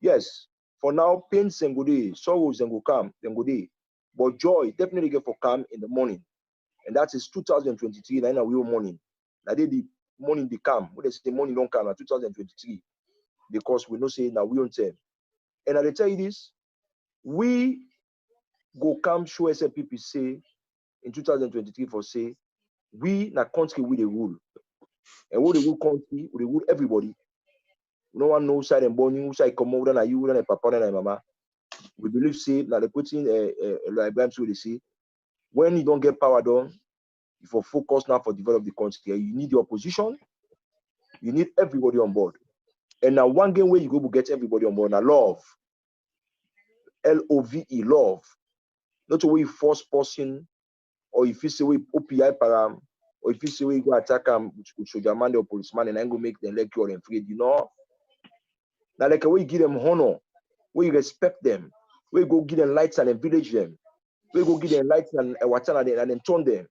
yes, for now, pains and go day, sorrows and go come, then go day. But joy definitely get for come in the morning. And that is 2023, now we morning. That day the morning they come. When they say morning don't come, 2023. because we know say now we on term. And I tell you this, we go come show SFPP say in 2023 for say we na country with the rule. And we the rule country, we the rule everybody. No one knows side and born, who side come over than you, than a papa and mama. We believe say now they put in like so they say when you don't get power done, you for focus now for develop the country. You need the opposition, you need everybody on board. And now one game where you go to get everybody on board now love. L-O-V-E, love. Not the way you force person, or if you say we OPI param, or if you say we go attack them with soldier man or policeman and then go make them lecture and afraid, you know. Now like a way you give them honor, where you respect them, where you go give them lights and village them, where you go give them lights and water and then turn them.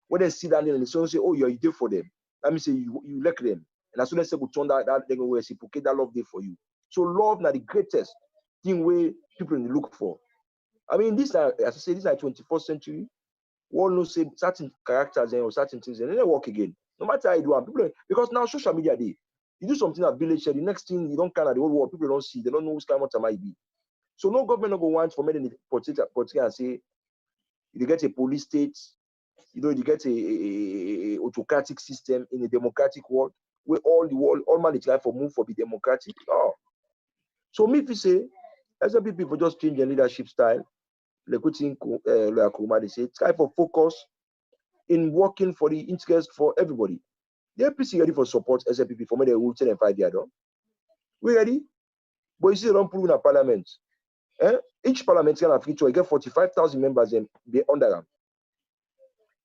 When they see that and they say, oh, you're there for them. Let me say you like them. And as soon as they go turn that they go reciprocate that love there for you. So love now the greatest thing where people look for. I mean, this as I say, this is 21st century. We all know say certain characters and or certain things and then they work again. No matter how you do them, people because now social media day. You do something at village, the next thing you don't kind of the whole world, people don't see, they don't know which kind of time might be. So no government not go want for many political and say you get a police state, you know, you get a autocratic system in a democratic world where all the world, all man is like for move for be democratic. No. So me if you say, as a people just change their leadership style, like they say, try for focus in working for the interest for everybody. The APC ready for support SFPP for me they will 10 and 5 years. We ready? But you see, they don't prove in a parliament. Each parliamentarian of each get 45,000 members and they under them.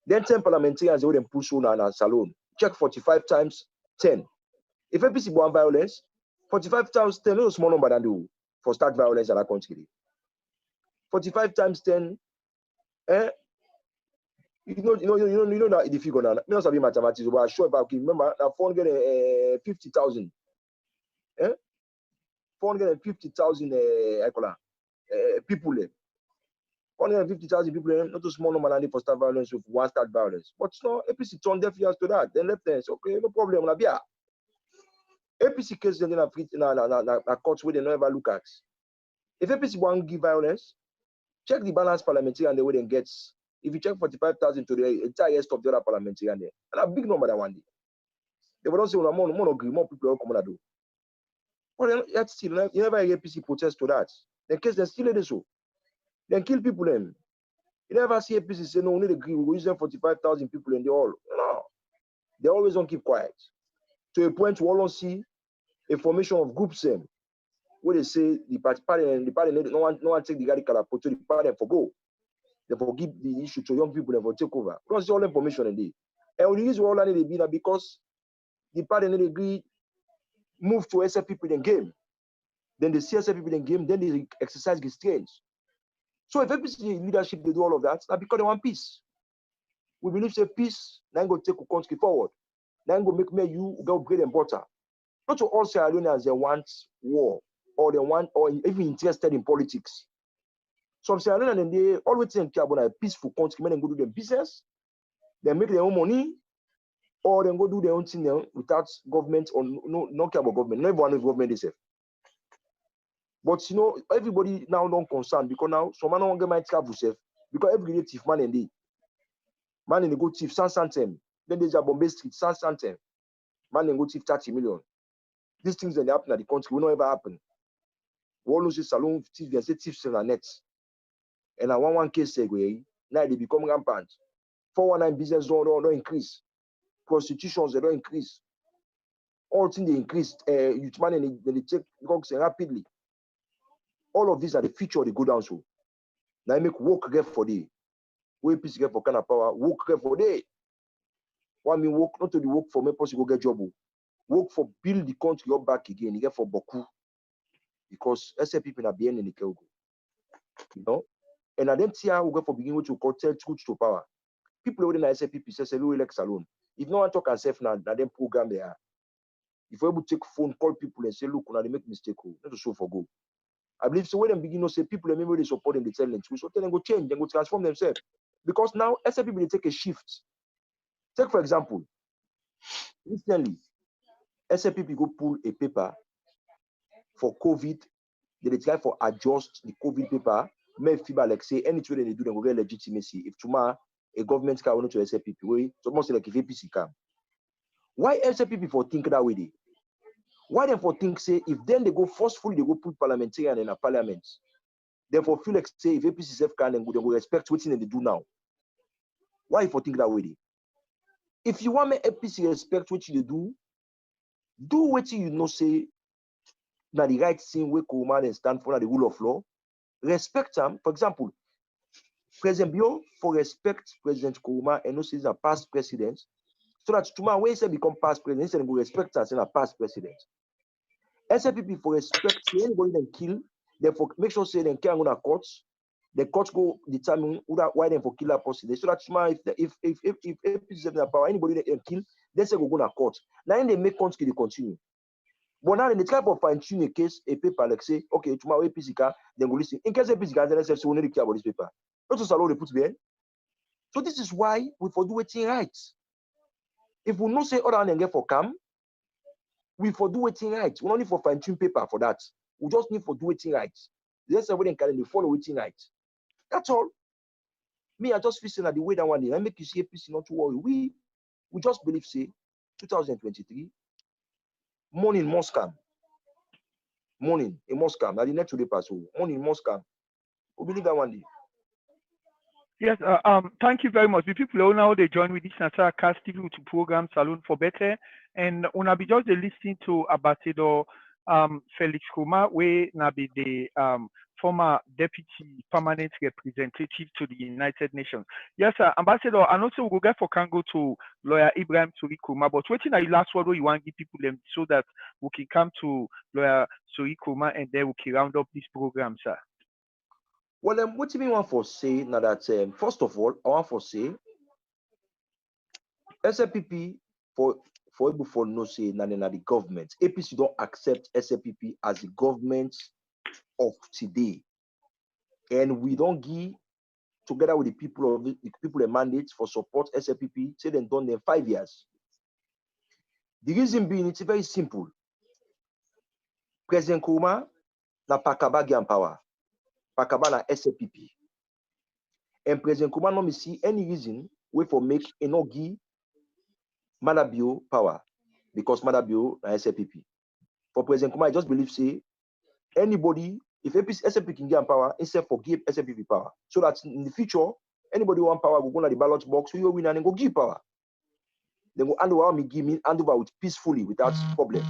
Then 10 parliamentarians they will push on a salon. Check 45 times 10. If APC want violence, 45 times 10 is a small number than do for start violence in our country. 45 times 10, you know that the figure now. Me not sabi mathematics, but I'm sure about remember that 450,000. 450,000 people. 450,000 people, not a small number than for start violence with one start violence. But no, APC turned deaf ears to that. Then left hands. Okay, no problem. APC case then na courts where they never look at. If APC want give violence, check the balance parliamentarian the way they get. If you check 45,000 to the entire rest of the other parliamentarian there, and a big number that one day. They will not say more agree, more people will come and do. But yet still, you never hear APC protest to that. Then case they still do so. Then kill people them. You never see APC say no, we need to agree, we will use them 45,000 people and they all. No. They always don't keep quiet. To a point where we don't see a formation of groups them where they say the party no one take the radical approach to the party for go. They forgive the issue to young people and for take over. We don't see all the information in there. And the reason why all they be now because the party and agree move to SFPP in game. Then they see SFPP in game, then they exercise restraints. So if APC leadership they do all of that, now because they want peace. We believe say peace, now go take the country forward. Now go make me you go bread and butter. Not to all Sierra Leoneans they want war or they want or even interested in politics. Some Sierra Leoneans they always think about a peaceful country, men go do their business, they make their own money, or they go do their own thing without government or no care about government. Not everyone is government itself. But you know, everybody now don't concern because now some man don't get my travel self because every day thief man in the man in the go thief santem. Then there's a Bombay Street santem. Man in go thief 30 million. These things that happen at the country will not ever happen. We all know say salon thief, they say thieves in the net. And I one case segue, now they become rampant. 419 business don't increase. Prostitutions they don't increase. All things they increase. Youth man and they take drugs rapidly. All of these are the future of the go down so. Now I make work get for day. We peace get for kind of power, work get for day. Why me work not to the work for me possible get job. Work for build the country up back again. You get for Boku. Because SFPP na bien in the Kelgo. You know? And I don't see how we go for beginning to tell truth to power. People within the SFPP say we elect alone. If no one talk and self now, them program they are. If we able to take phone, call people and say, look, now they make mistake, not to show for go. I believe so when they begin to say people remember they support them, they tell them truth. So tell them go change, then go transform themselves. Because now SFPP they take a shift. Take for example, recently, SFPP go pull a paper for COVID, they try for adjust the COVID paper. May FIBA like say anything they do, they will get legitimacy. If tomorrow a government can want to SPP, way so almost like if APC can. Why SPP for think that way? Why them for think say if then they go forcefully, they go put parliamentarian in a parliament. Therefore feel like say if APC self can, then they will respect what they do now. Why for think that way? If you want me APC respect what you do what you know say now the right thing where Kuruma and stand for the rule of law. Respect them. For example, President Bio for respect President Kuruma and no say he's a past president. So that tomorrow when he become past president, he will respect us in a past president. SFPP for respect anybody then kill, therefore make sure say they can't go to courts. The courts go determine why they for kill that person. So that tomorrow if APC have power, anybody they kill, they say go to court. Now they make country they continue. But now in the type of fine-tune a case, a paper like say, okay, tomorrow APC can, then go listen. In case APC can, then say we need to care about this paper. Not just allow they put behind. So this is why we for do it right. If we not say other than get for cam, we for do it right. We don't need for fine-tune paper for that. We just need for do it right. Let's say we can follow it right. That's all. Me, I just feel saying that the way that one day, I make you see APC not to worry. We just believe say 2023. Morning must come. Morning, it must come. Now the next day pass. Morning must come. We believe that one day. Yes, thank you very much. The people who now they join with this SierraCast TV to program Salon for Better, and una be just listening to Ambassador Felix Kuruma, where na be the former deputy permanent representative to the United Nations. Yes, sir, Ambassador, and also we'll get for can go to lawyer Ibrahim Suri Kuruma, but waiting at the last word where you want to give people them so that we can come to lawyer Suri Kuruma and then we can round up this program, sir. Well, what do you want for say now that first of all, I want for say SFPP for able for no say now the government. APC don't accept SFPP as the government of today, and we don't give together with the people a mandate for support SFPP. Say they done them 5 years. The reason being it's very simple. President Kuruma na Pakaba and power. Pakaba na SFPP. And President Kuruma no me see any reason way for make enogi Madabio power because Madabio na SFPP. For President Kuruma, I just believe say anybody if SFPP can get power, instead for give SFPP power. So that in the future, anybody want power will go to the ballot box, you win and then go give power. Then go hand over me give me hand over with peacefully without problem.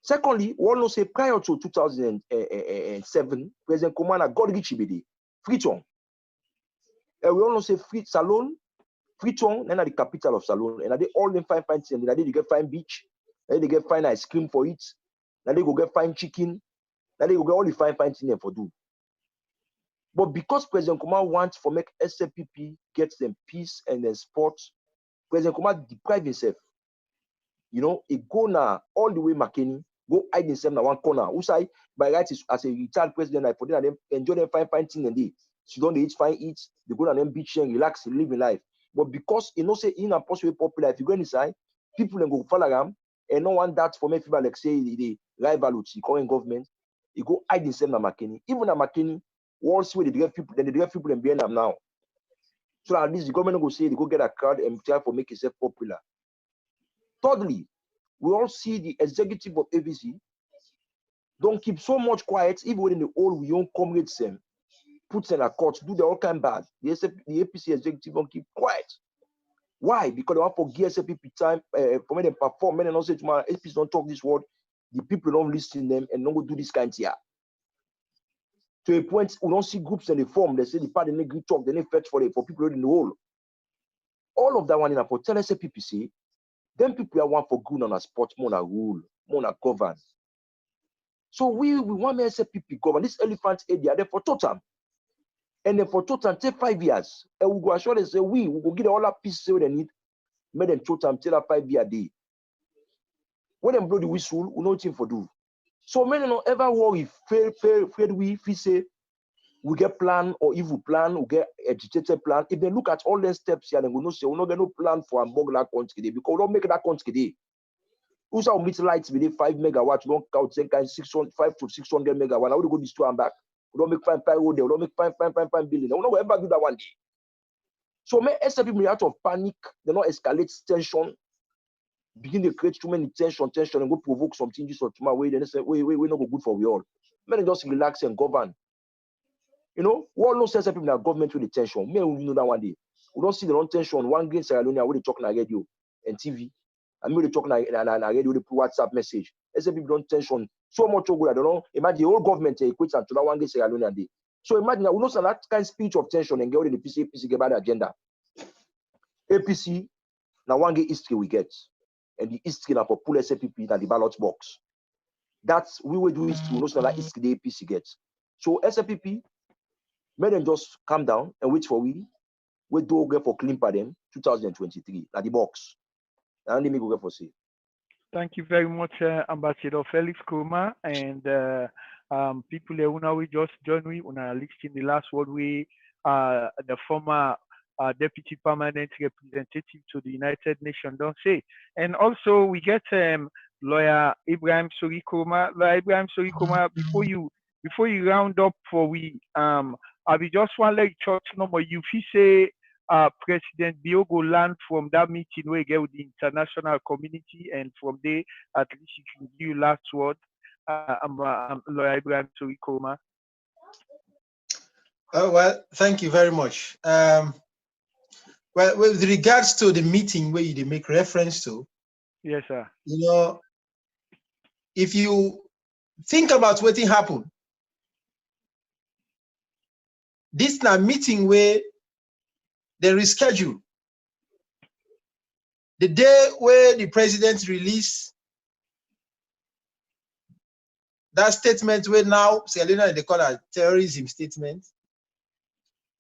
Secondly, we all know say prior to 2007, President Kuruma got Richibidi, Freetown. And we all know say Freetown, then are the capital of Salon, and they all them fine things, and they get fine beach, and they get fine ice cream for it, and they go get fine chicken, and they go get all the fine things there for do. But because President Kuruma wants for make SFPP get them peace and then sport, President Kuruma deprive himself. You know, he go now all the way McKinney, go hide himself in one corner. Who say by right is as a retired president, I for them enjoy them fine things and they. So don't they eat fine eats, they go on them beach and relax, live in life. But because you know say in a possible popular, if you go inside, people then go follow them and no one that for me people like say the rival with the current government, he go hide himself in McKinney. Even at McKinney, once where they get people, then they get people in BNM now. So at least the government go say they go get a crowd and try for make itself popular. Thirdly, we all see the executive of APC don't keep so much quiet, even when the old we own comrades them, puts in a court, do the all kind bad. The APC executive don't keep quiet. Why? Because they want for give SFPP time for me to perform. Men don't say to my APC don't talk this word. The people don't listen to them and don't go do this kind of thing. To a point, we don't see groups in the form. They say the party they talk, they fetch for people in the whole. All of that one in a for tell SFPP say, them people are one for good on a sport, more on a rule, more on a govern. So we want me SFPP govern this elephant area there for total. And then for total take 5 years. And we go assure them say we will get all that piece they need, make them total till that 5 year day. When them blow the whistle, we know nothing for do. So many don't ever worry, afraid we say we get plan or if we plan, we get agitated plan. If they look at all the steps here, then we know say we not get no plan for a burglar country because we don't make that country day. Also, meet lights within 5 megawatts, don't count 5 to 600 megawatts. I would go destroy and back. We don't make fine road there. We don't make fine billion. We don't ever do that one day. So, may SL people out of panic, they not escalate tension, begin to create too many tension, and go provoke some changes or tomorrow. Then they say, we not go good for we all. May they just relax and govern. You know, what no sense people in our government with the tension. May we know that one day. We don't see the wrong tension. One green Sierra Leone, where they talk on radio and TV. And we talk on radio, they put WhatsApp message. SL people don't tension so much. I don't know. Imagine the whole government equates to that one green Sierra Leone day. So imagine we don't see that kind of speech of tension and get the APC get by the agenda. APC, now one get history we get. And the history now for pull SLPP at the ballot box. That's we will do history. We don't see that history the APC gets. So SLPP, may them just calm down and wait for we do go for clean for them 2023 at the box. And let me go for say. Thank you very much, Ambassador Felix Kurma, and people who now we just joined me on our list in the last word we the former Deputy Permanent Representative to the United Nations don't say. And also we get Lawyer Ibrahim Sori Kurma. Lawyer Ibrahim Sori Kurma, before you round up for we I be just one like church number you say President Biogo land from that meeting where you get with the international community, and from there at least you can give you last word. Lawyer Ibrahim Sori Kurma. Oh, well, thank you very much. Well, with regards to the meeting where you make reference to, yes, sir. You know, if you think about what happened, this now meeting where they reschedule the day where the president released that statement where now Selena they call a terrorism statement.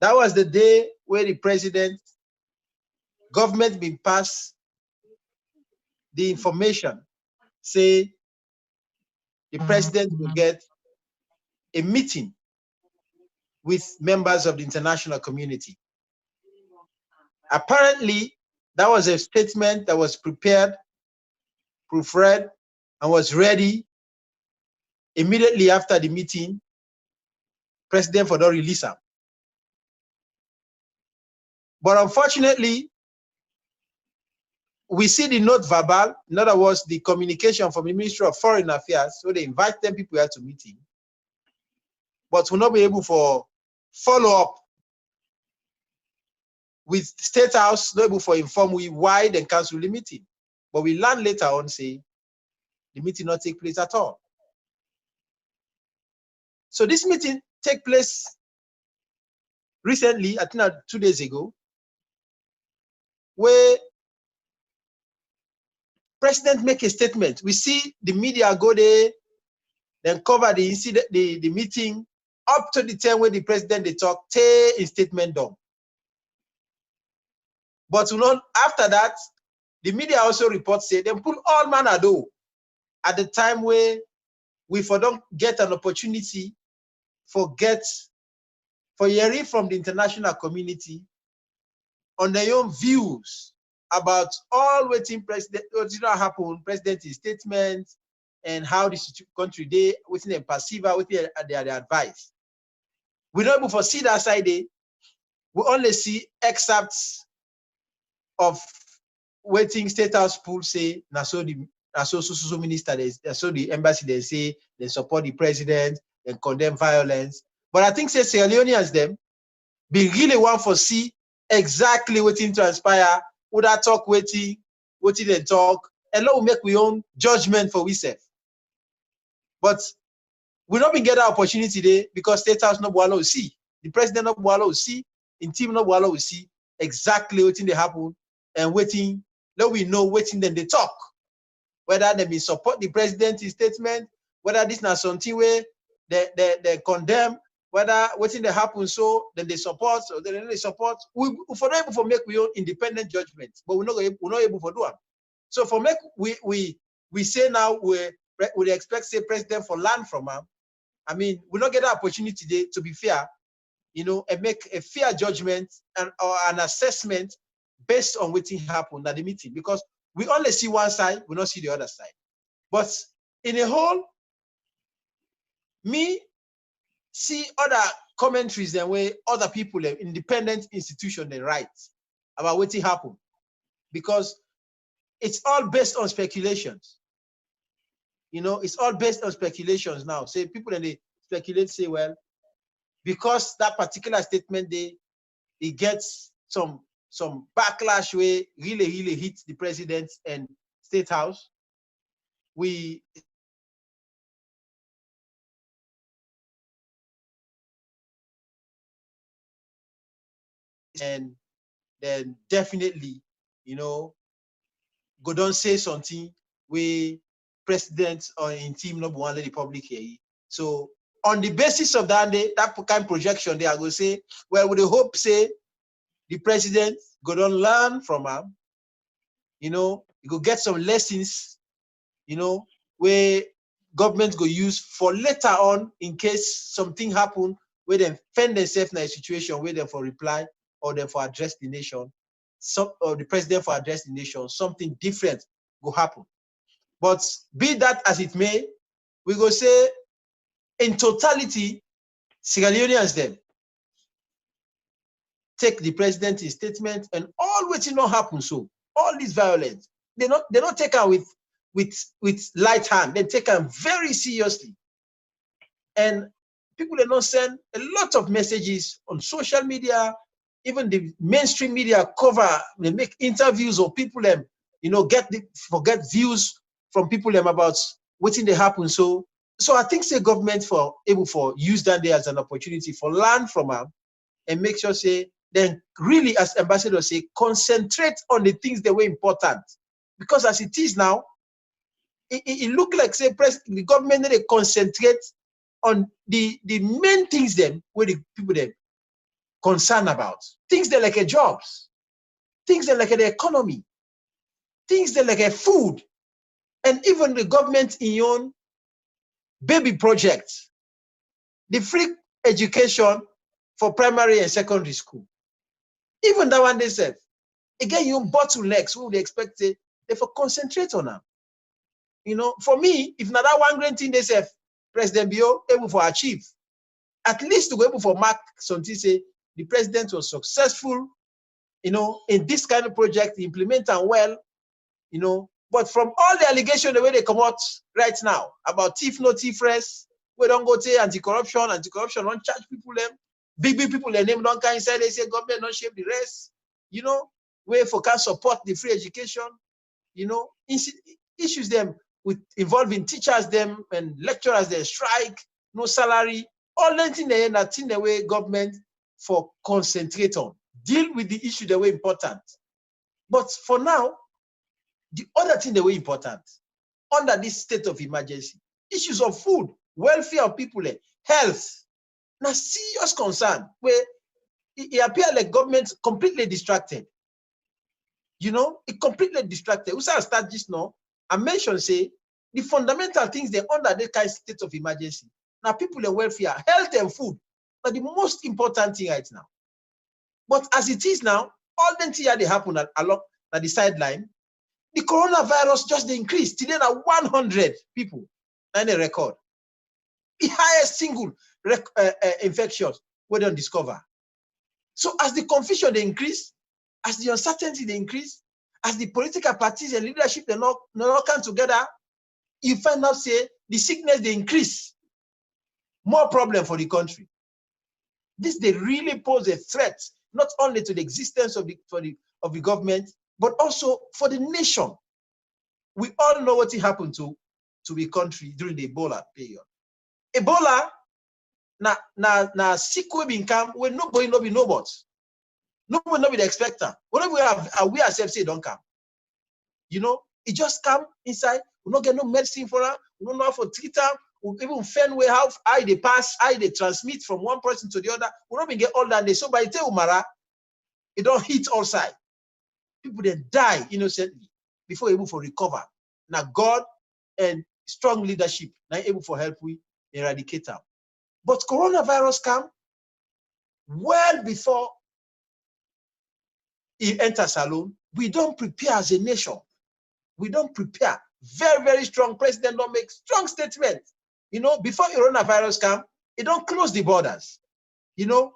That was the day where the president government been passed the information, say the president will get a meeting with members of the international community. Apparently, that was a statement that was prepared, proofread, and was ready immediately after the meeting. President for the release them. But unfortunately, we see the note verbal, in other words, the communication from the Ministry of Foreign Affairs, so they invite them people here to meeting, but will not be able for follow up with State House, not able for inform we why they cancel the meeting. But we learn later on, say, the meeting not take place at all. So this meeting take place recently, I think 2 days ago, where President make a statement. We see the media go there, then cover the incident, the meeting, up to the time when the president they talk, take a statement down. But you know, after that, the media also reports say they put all manner do at the time where we for don't get an opportunity for hearing from the international community on their own views about all waiting president, what did not happen, president's statement, and how the country they within them perceive, within their advice. We don't able to see that side there. We only see excerpts of waiting State House pool say, so minister, so the embassy they say they support the president and condemn violence. But I think say Sierra Leoneans them be really want to see exactly what in transpire, would I talk waiting they talk, and let we make we own judgment for we self. But we not been get that opportunity today because State House no boalo will see. The president no boalo will see, in team no boalo will see exactly what in they happen and waiting. Let we know waiting then they talk. Whether they may support the president's statement, whether this not something where they condemn, whether waiting they happen so then they support or then they support. We for not able to make we own independent judgment, but we're not able to do them. So for make we say now we expect say president for land from him. I mean, we not get that opportunity today to be fair, you know, and make a fair judgment and or an assessment based on what happened at the meeting, because we only see one side, we don't see the other side. But in a whole, me see other commentaries the way other people, independent institutions, they write about what happened, because it's all based on speculations. You know, it's all based on speculations now. Say people and they speculate, say, well, because that particular statement it gets some backlash where really hits the president and state house. And then definitely, you know, go don't say something where president or in team number one let the public hear. So on the basis of that kind of projection, they are going to say, well, with the hope, say, the president go don't learn from him, you know, you go get some lessons, you know, where government go use for later on in case something happen where they find themselves in a situation where they for reply or they for address the nation, or the president for address the nation, something different go happen. But be that as it may, we go say, in totality, Sierra Leoneans them take the president's statement and all which not happen. So all this violence, they not take her with light hand. They take her very seriously. And people they not send a lot of messages on social media, even the mainstream media cover, they make interviews of people them, you know, get views from people them about what's in the happen. So I think the government for able for use that day as an opportunity for learn from them and make sure say then really as ambassadors say concentrate on the things that were important, because as it is now, it look like say the government they concentrate on the main things them where the people they concerned about, things that like a jobs, things that like the economy, things that like a food, and even the government in your own baby projects, the free education for primary and secondary school. Even that one they said, again, you bottlenecks, who would expect they for concentrate on them. You know, for me, if not that one great thing they said, President Bio able for achieve, at least to go able for mark something say the president was successful, you know, in this kind of project, implement and well, you know. But from all the allegations the way they come out right now about thief no thief rest, we don't go to anti-corruption don't charge people them, big people their name don't come inside, they say government don't shape the rest, you know, where for can support the free education, you know, issues them with involving teachers them and lecturers they strike, no salary, all that thing the way government for concentrate on, deal with the issue the way important. But for now, the other thing the way important under this state of emergency, issues of food, welfare of people, health, now serious concern where it appears like government completely distracted. You know, it completely distracted. We start this now. I mentioned say the fundamental things they under that kind of state of emergency. Now people in welfare, health and food are the most important thing right now. But as it is now, all the things they happen along at the sideline. The coronavirus just increased. Today now 100 people and a record. The highest single infections we don't discover. So as the confusion they increase, as the uncertainty they increase, as the political parties and leadership they not come together, you find out say the sickness they increase. More problem for the country. This they really pose a threat not only to the existence of the government, but also for the nation. We all know what happened to the country during the Ebola period. Ebola na sick we been come when nobody no be nobody. Nobody no be the expecter. Whatever we ourselves say don't come. You know, it just come inside. We don't get no medicine for her. We don't know how to treat her. We even find way how they pass, how they transmit from one person to the other. We don't even get all that. So by the time Umara, it don't hit all sides. People then die innocently before able to recover. Now God and strong leadership now able to help we eradicate them. But coronavirus come well before it enters alone. We don't prepare as a nation. We don't prepare very, very strong. President don't make strong statements. You know, before coronavirus come, it don't close the borders. You know,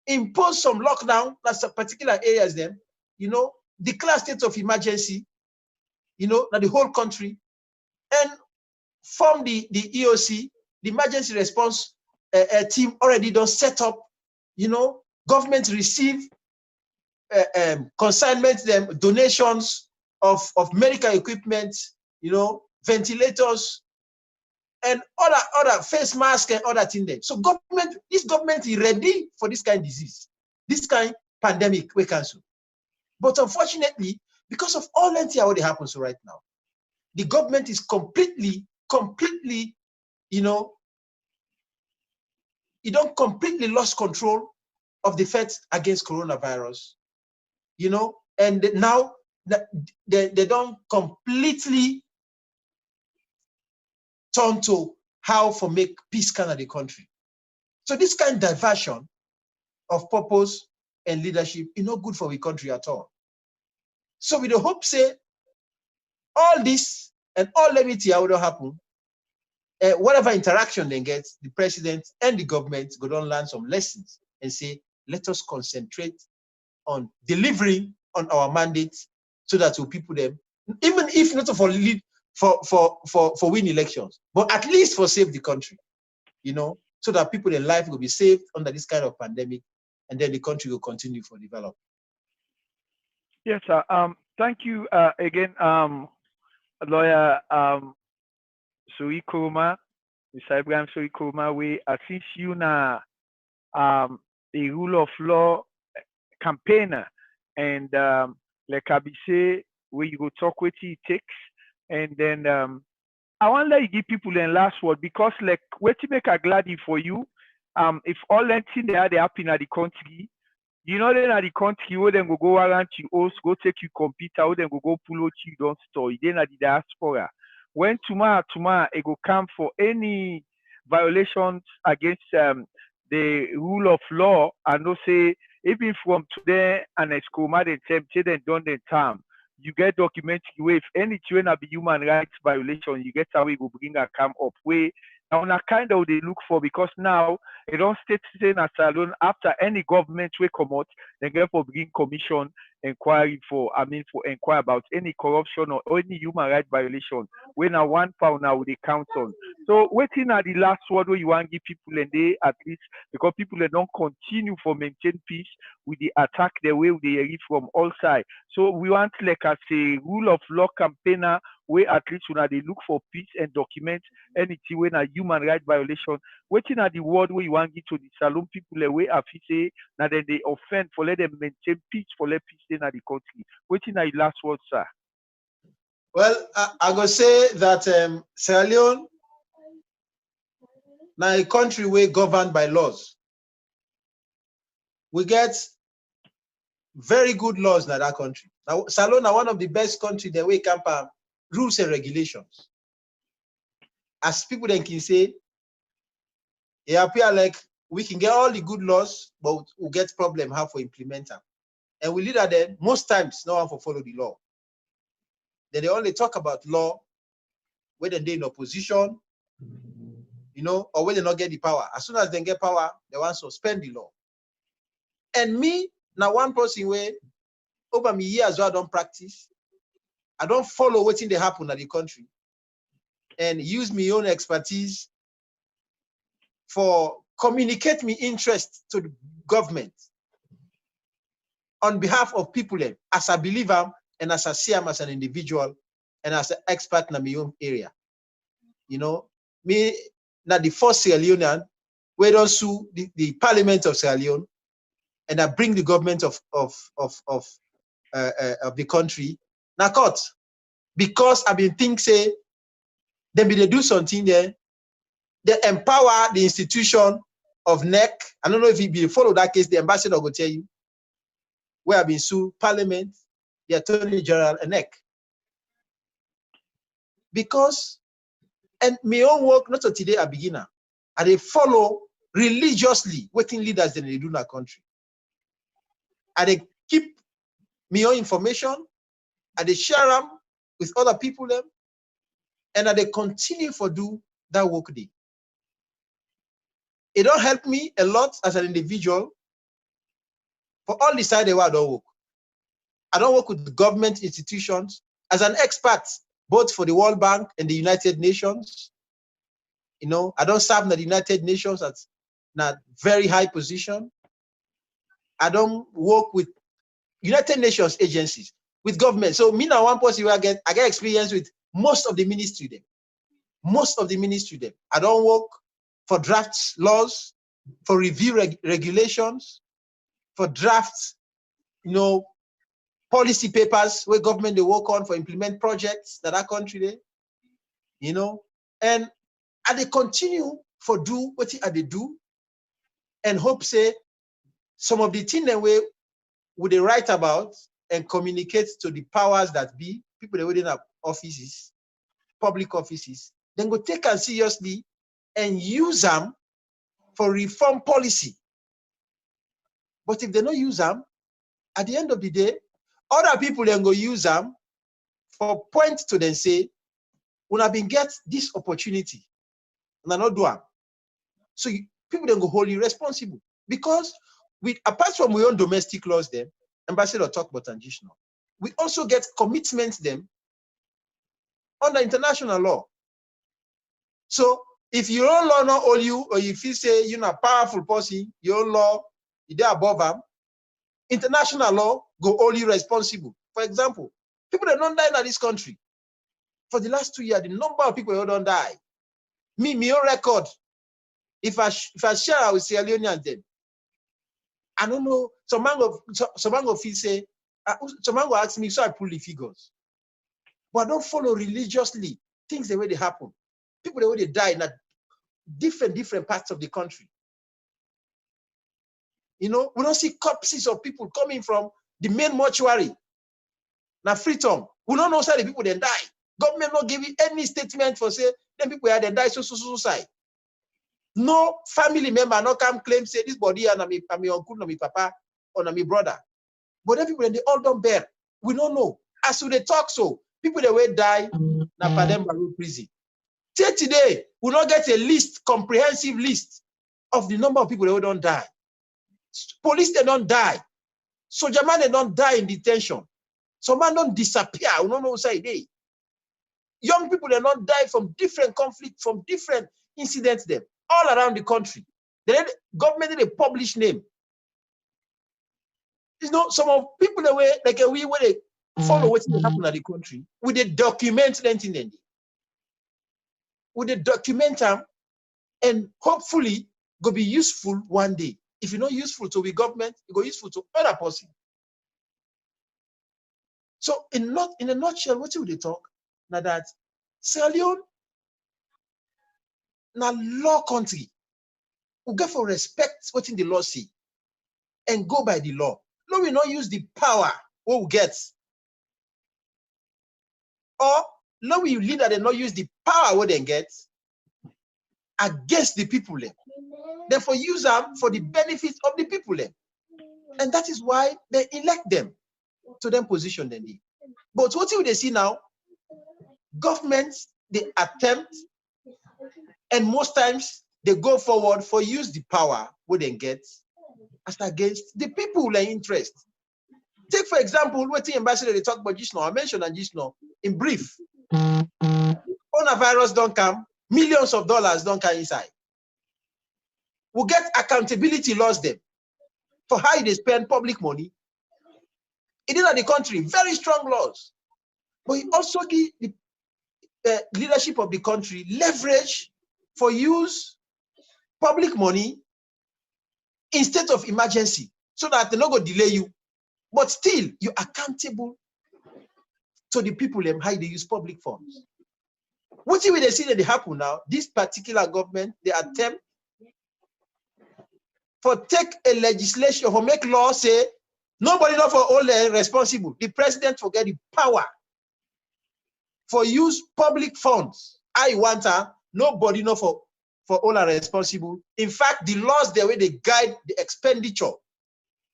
impose some lockdown, that's a particular areas then, you know, declare state of emergency, you know, that the whole country, and form the EOC, the emergency response team already done set up, you know, government receive consignment them, donations of medical equipment, you know, ventilators, and other face mask and other thing there. So this government is ready for this kind of disease, this kind of pandemic we cancel. But unfortunately, because of all that what happens right now, the government is completely, you know, it don't completely lost control of the fight against coronavirus, you know, and now they don't completely turn to how for make peace kind of the country. So this kind of diversion of purpose and leadership is not good for the country at all. So we the hope say all this and all levity how will happen, whatever interaction they get, the president and the government go down learn some lessons and say, let us concentrate on delivering on our mandates so that we'll people them, even if not for lead for win elections, but at least for save the country, you know, so that people in life will be saved under this kind of pandemic, and then the country will continue for development. Yes, sir. Thank you again, lawyer Suri Kuruma, Mr. Ibrahim Suri Kuruma. We assist you na a rule of law campaigner, and like Abise, where you go talk with it takes, and then I want to let you give people the last word, because like what to make a gladdy for you, if all that thing they happen in the country, you know, then at the country, where then go around to host, go take your computer, where then go pull out you don't store, then at the diaspora. When tomorrow it go come for any violations against the rule of law, and no say even from today and it's then done the time, you get documented if any children be human rights violation, you get how we go bring a come up way. Now, na kind of they look for, because now it don't state saying as alone after any government will come out, they get for bring commission inquiry for inquire about any corruption or any human rights violation. When now £1 now they count on. So waiting at the last word where you want to give people and they at least, because people they don't continue for maintain peace with the attack the way they read from all sides. So we want like as a rule of law campaigner where at least when they look for peace and document anything when a human rights violation. Waiting at the word where you want to give to the Salon people the way I say now then they offend for let them maintain peace, for let peace in the country. Waiting at the last word, sir. Well, I go say that Sierra Leone now a country where governed by laws. We get very good laws in that country. Now, Sierra Leone are one of the best countries that we can rules and regulations. As people then can say, it appear like we can get all the good laws, but we'll get problem how to implement them. And we lead at them, most times no one for follow the law. Then they only talk about law when they're in opposition, you know, or when they not get the power. As soon as they get power, they want to suspend the law. And me, now one person where over me years I don't practice, I don't follow what's in the happen at the country and use my own expertise for communicate me interest to the government on behalf of people as a believer and as I see him as an individual and as an expert in my own area. You know, me now the first Sierra Leonean, we don't sue the Parliament of Sierra Leone, and I bring the government of the country now court, because I've been thinking say they do something there. They empower the institution of NEC. I don't know if you follow that case, the ambassador will tell you where I've been sued Parliament, the Attorney General, and NEC. Because, and my own work, not today, a beginner, and they follow religiously working leaders that they do in our country. And they keep my own information, and they share them with other people them, and they continue for do that work day. It don't help me a lot as an individual. For all the side where I don't work. I don't work with the government institutions as an expert, both for the World Bank and the United Nations. You know, I don't serve in the United Nations at a very high position. I don't work with United Nations agencies, with government. So me now one person I get experience with most of the ministry them. Most of the ministry them. I don't work for drafts laws, for review regulations, for drafts, you know, policy papers where government they work on for implement projects that our country they, you know, and they continue for do what they do, and hope say some of the things that we would they write about and communicate to the powers that be, people that within have offices, public offices, then go take them seriously and use them for reform policy. But if they don't use them, at the end of the day, other people then go use them for point to then say, when I've been get this opportunity, and I not do them. So people then go hold you responsible. Because apart from we own domestic laws them, Ambassador talk about transitional, we also get commitments them under international law. So if your own law not hold you, or if you say you're not a powerful person, your own law, you're above them, international law go hold you responsible. For example, people that don't die in this country. For the last 2 years, the number of people who don't die. Me, my own record. If I share with Sierra Leoneans them, I don't know. Some man go feel say, some man go ask me, so I pull the figures. But I don't follow religiously things the way they happen. People the way they die in different parts of the country. You know, we don't see corpses of people coming from the main mortuary. Now, Freetown, we don't know how the people then die. Government not give you any statement for say, them people here then die suicide. No family member not come claim say this body and my uncle, my papa, or my brother. But then people they all don't bear. We don't know. As they talk so, people that will die na Pademba Road prison. Till today, we not get a list, comprehensive list of the number of people that don't die. Police they don't die. Soldier man they don't die in detention. Some man don't disappear. We don't know say they. Young people they don't die from different conflicts, from different incidents them all around the country. The government did a publish name. You know, some of people the way like we where they follow what's happening in the country, with the document anything. With the document them and hopefully go be useful one day. If you're not useful to the government, it go useful to other person. So in a nutshell, what would they talk? Now that Sierra Leone, now law country, we get for respect what in the law say and go by the law. No, we not use the power what we get. Or no, we leader they not use the power what they get against the people. Therefore, use them for the benefit of the people. And that is why they elect them to them position they need. But what do they see now? Governments, they attempt, and most times they go forward for use the power what they get as against the people their interest. Take for example, what the ambassador they talk about just now. I mentioned and just now in brief. Coronavirus don't come, millions of dollars don't come inside. We get accountability laws them for how they spend public money. It is in the country, very strong laws. But it also give the leadership of the country leverage for use public money in state of emergency so that they not go delay you. But still, you're accountable to the people and how they use public funds. What will they see that they happen now? This particular government, they attempt for take a legislation or make law say nobody not for all responsible. The president forget the power for use public funds. I want nobody not for all are responsible. In fact, the laws the way they guide the expenditure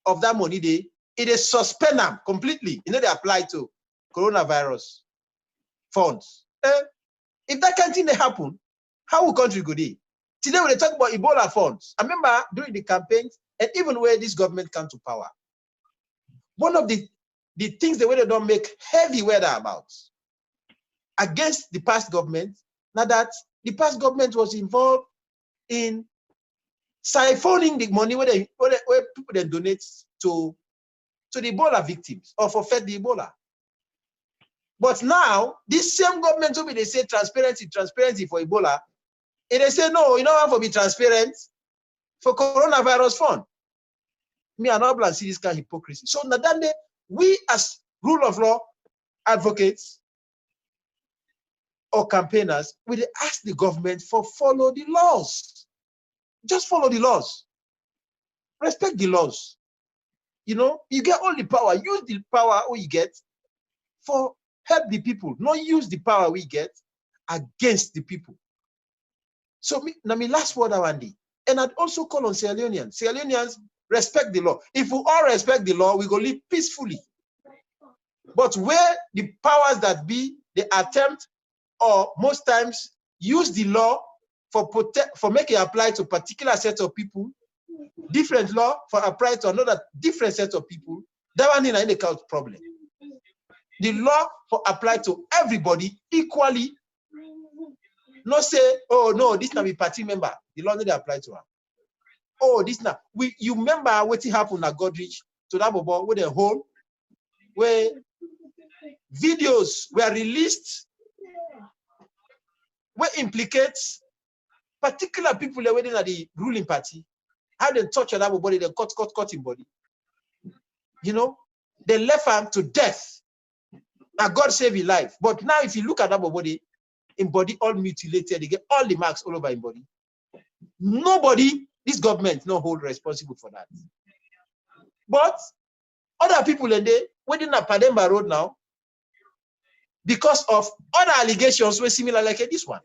of that money, it is suspend them completely. You know they apply to coronavirus funds. If that kind of thing they happen, how will country go there? Today when they talk about Ebola funds, I remember during the campaigns and even where this government came to power, one of the things the way they don't make heavy weather about against the past government, now that the past government was involved in siphoning the money where people then donate to the Ebola victims or for fed the Ebola. But now, this same government will be they say transparency for Ebola, and they say no, you don't have to be transparent for coronavirus fund. Me and all see this kind of hypocrisy. So Nadande, we as rule of law advocates or campaigners, we ask the government for follow the laws. Just follow the laws. Respect the laws. You know, you get all the power. Use the power you get for help the people. Not use the power we get against the people. So now my last word I want to, and I'd also call on Sierra Leoneans. Sierra Leoneans respect the law. If we all respect the law, we go live peacefully. But where the powers that be, they attempt or most times use the law for making it apply to a particular set of people, different law for apply to another different set of people, that one in the count problem. The law for apply to everybody equally. Not say, oh no, this now be party member. The law they apply to her. Oh, this now. You remember what happened at Godrich to that bubble with a hole where videos were released where implicates particular people within the ruling party, how they torture that body, they cut in body. You know, they left him to death. Now God save his life. But now if you look at that body, in body all mutilated, they get all the marks all over his body. Nobody, this government, no hold responsible for that. But other people in there, within a Pademba Road now, because of other allegations were similar like this one.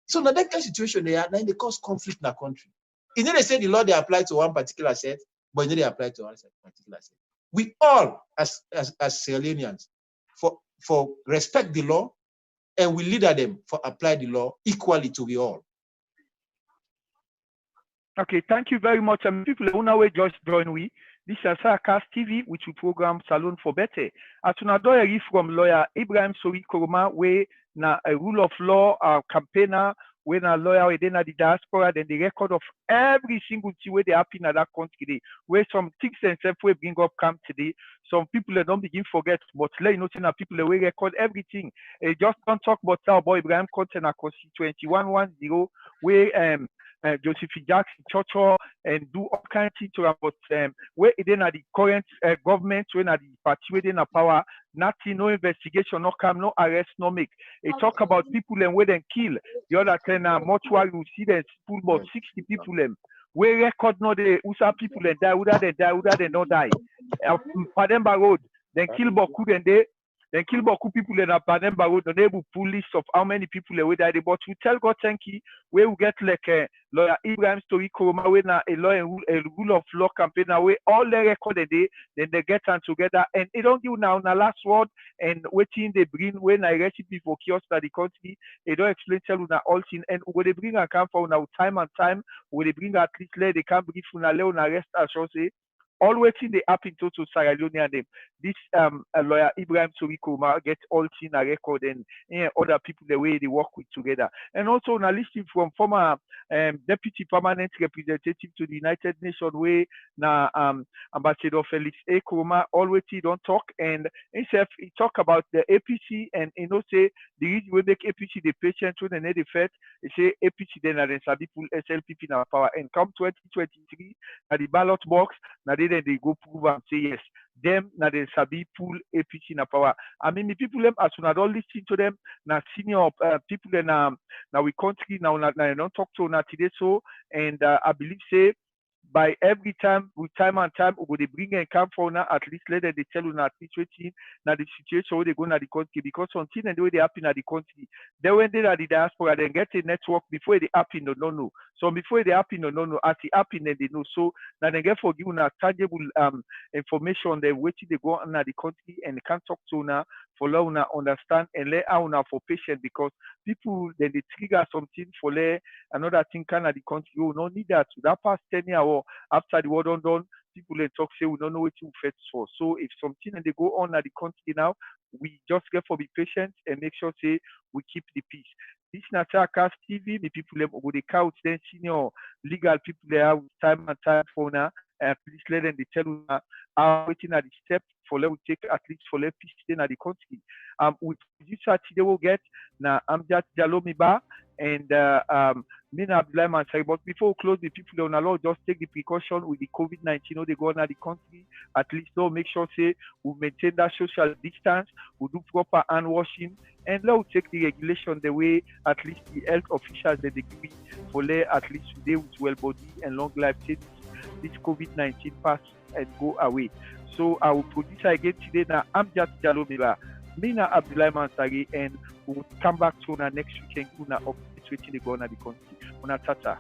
So now that kind of situation they cause conflict in the country. You know they say the law they apply to one particular set, but you know they apply to one particular set. We all as Sierra Leoneans for respect the law and we leader them for apply the law equally to we all. Okay, thank you very much. People who now just join we. This is SierraCast TV, which we program Salon for Better. As we know from lawyer Ibrahim Sori Koroma, we na a rule of law campaigner, we na lawyer within the diaspora, then the record of every single thing where they happen in that country today. Where some things and stuff we bring up come today. Some people don't begin forget, but let you know that people we record everything. Just don't talk about our boy Ibrahim content na constituency 110 where Joseph Jackson, Chocho, and do all kinds of things about where it then at the current government, when at the party within a power, nothing, no investigation, no come, no arrest, no make. They talk about people and where they kill. The other 10 mortuary, you see them pull about 60 people them. We record no the USA people and die, whether they not die. Pademba Road, then kill Boku and then kill Boku people in a Pademba Road, the neighbor pull list of how many people they died. But we tell God thank you, where we get like a lawyer Ibrahim Sori Koroma, where now a lawyer a rule of law campaign, where all they record a day, then they get them together and it don't give now the last word and waiting they bring when I recipe for kiosk at the country, they don't explain tell you all thing and when they bring a camp for now time and time, when they bring at least let they can brief on arrest as I say. All waiting they happen to Sierra Leone and them. This lawyer Ibrahim Sori Koroma get all things a record and other people the way they work with together. And also on a listing from former deputy permanent representative to the United Nations where na Ambassador Felix A. Koroma always he don't talk and himself he talk about the APC and you know say the reason we make APC the patient when they fed they say APC then and sabi pull SLPP in our power and come 2023 at the ballot box now they go prove and say yes. Them na the sabi pull APC na power. I mean the people them as soon as don't listen to them na senior people then now we country now don't talk to na today so and I believe say by every time with time and time we go bring and come for now at least let them they tell you na at least waiting na the situation where they go na the country because something and the way they happen at the country they when they are the diaspora they get a network before they happen no. So before they happen no as it happen then they know so now they get for you na tangible information they waiting they go on the country and they can talk to now for let una understand and let una for patient because people then they trigger something for let another thing kind of the country. You no need that. To that past 10 years or after the war done, people then talk say we don't know what you fetch for. So if something and they go on at the country now, we just get for be patient and make sure say we keep the peace. This na SierraCast TV, the people with the couch, then senior legal people there with time and time for now. And please let them tell you how waiting at the step for let we take at least for let peace stay at the country. With producer today will get now Amjad Jalomiba and Mina Abdullah Mansari. But before we close, the people on allow just take the precaution with the COVID-19. You know, they go on at the country. At least though, make sure say we maintain that social distance, we do proper hand washing, and now we take the regulation the way at least the health officials that they give for let at least today with well body and long life take this COVID-19 pass and go away. So our producer again today now Amjad Jalomila, Mina Abdullah Mansari, and we'll come back to our next weekend. Una update waiting to go on at the country. Una tata.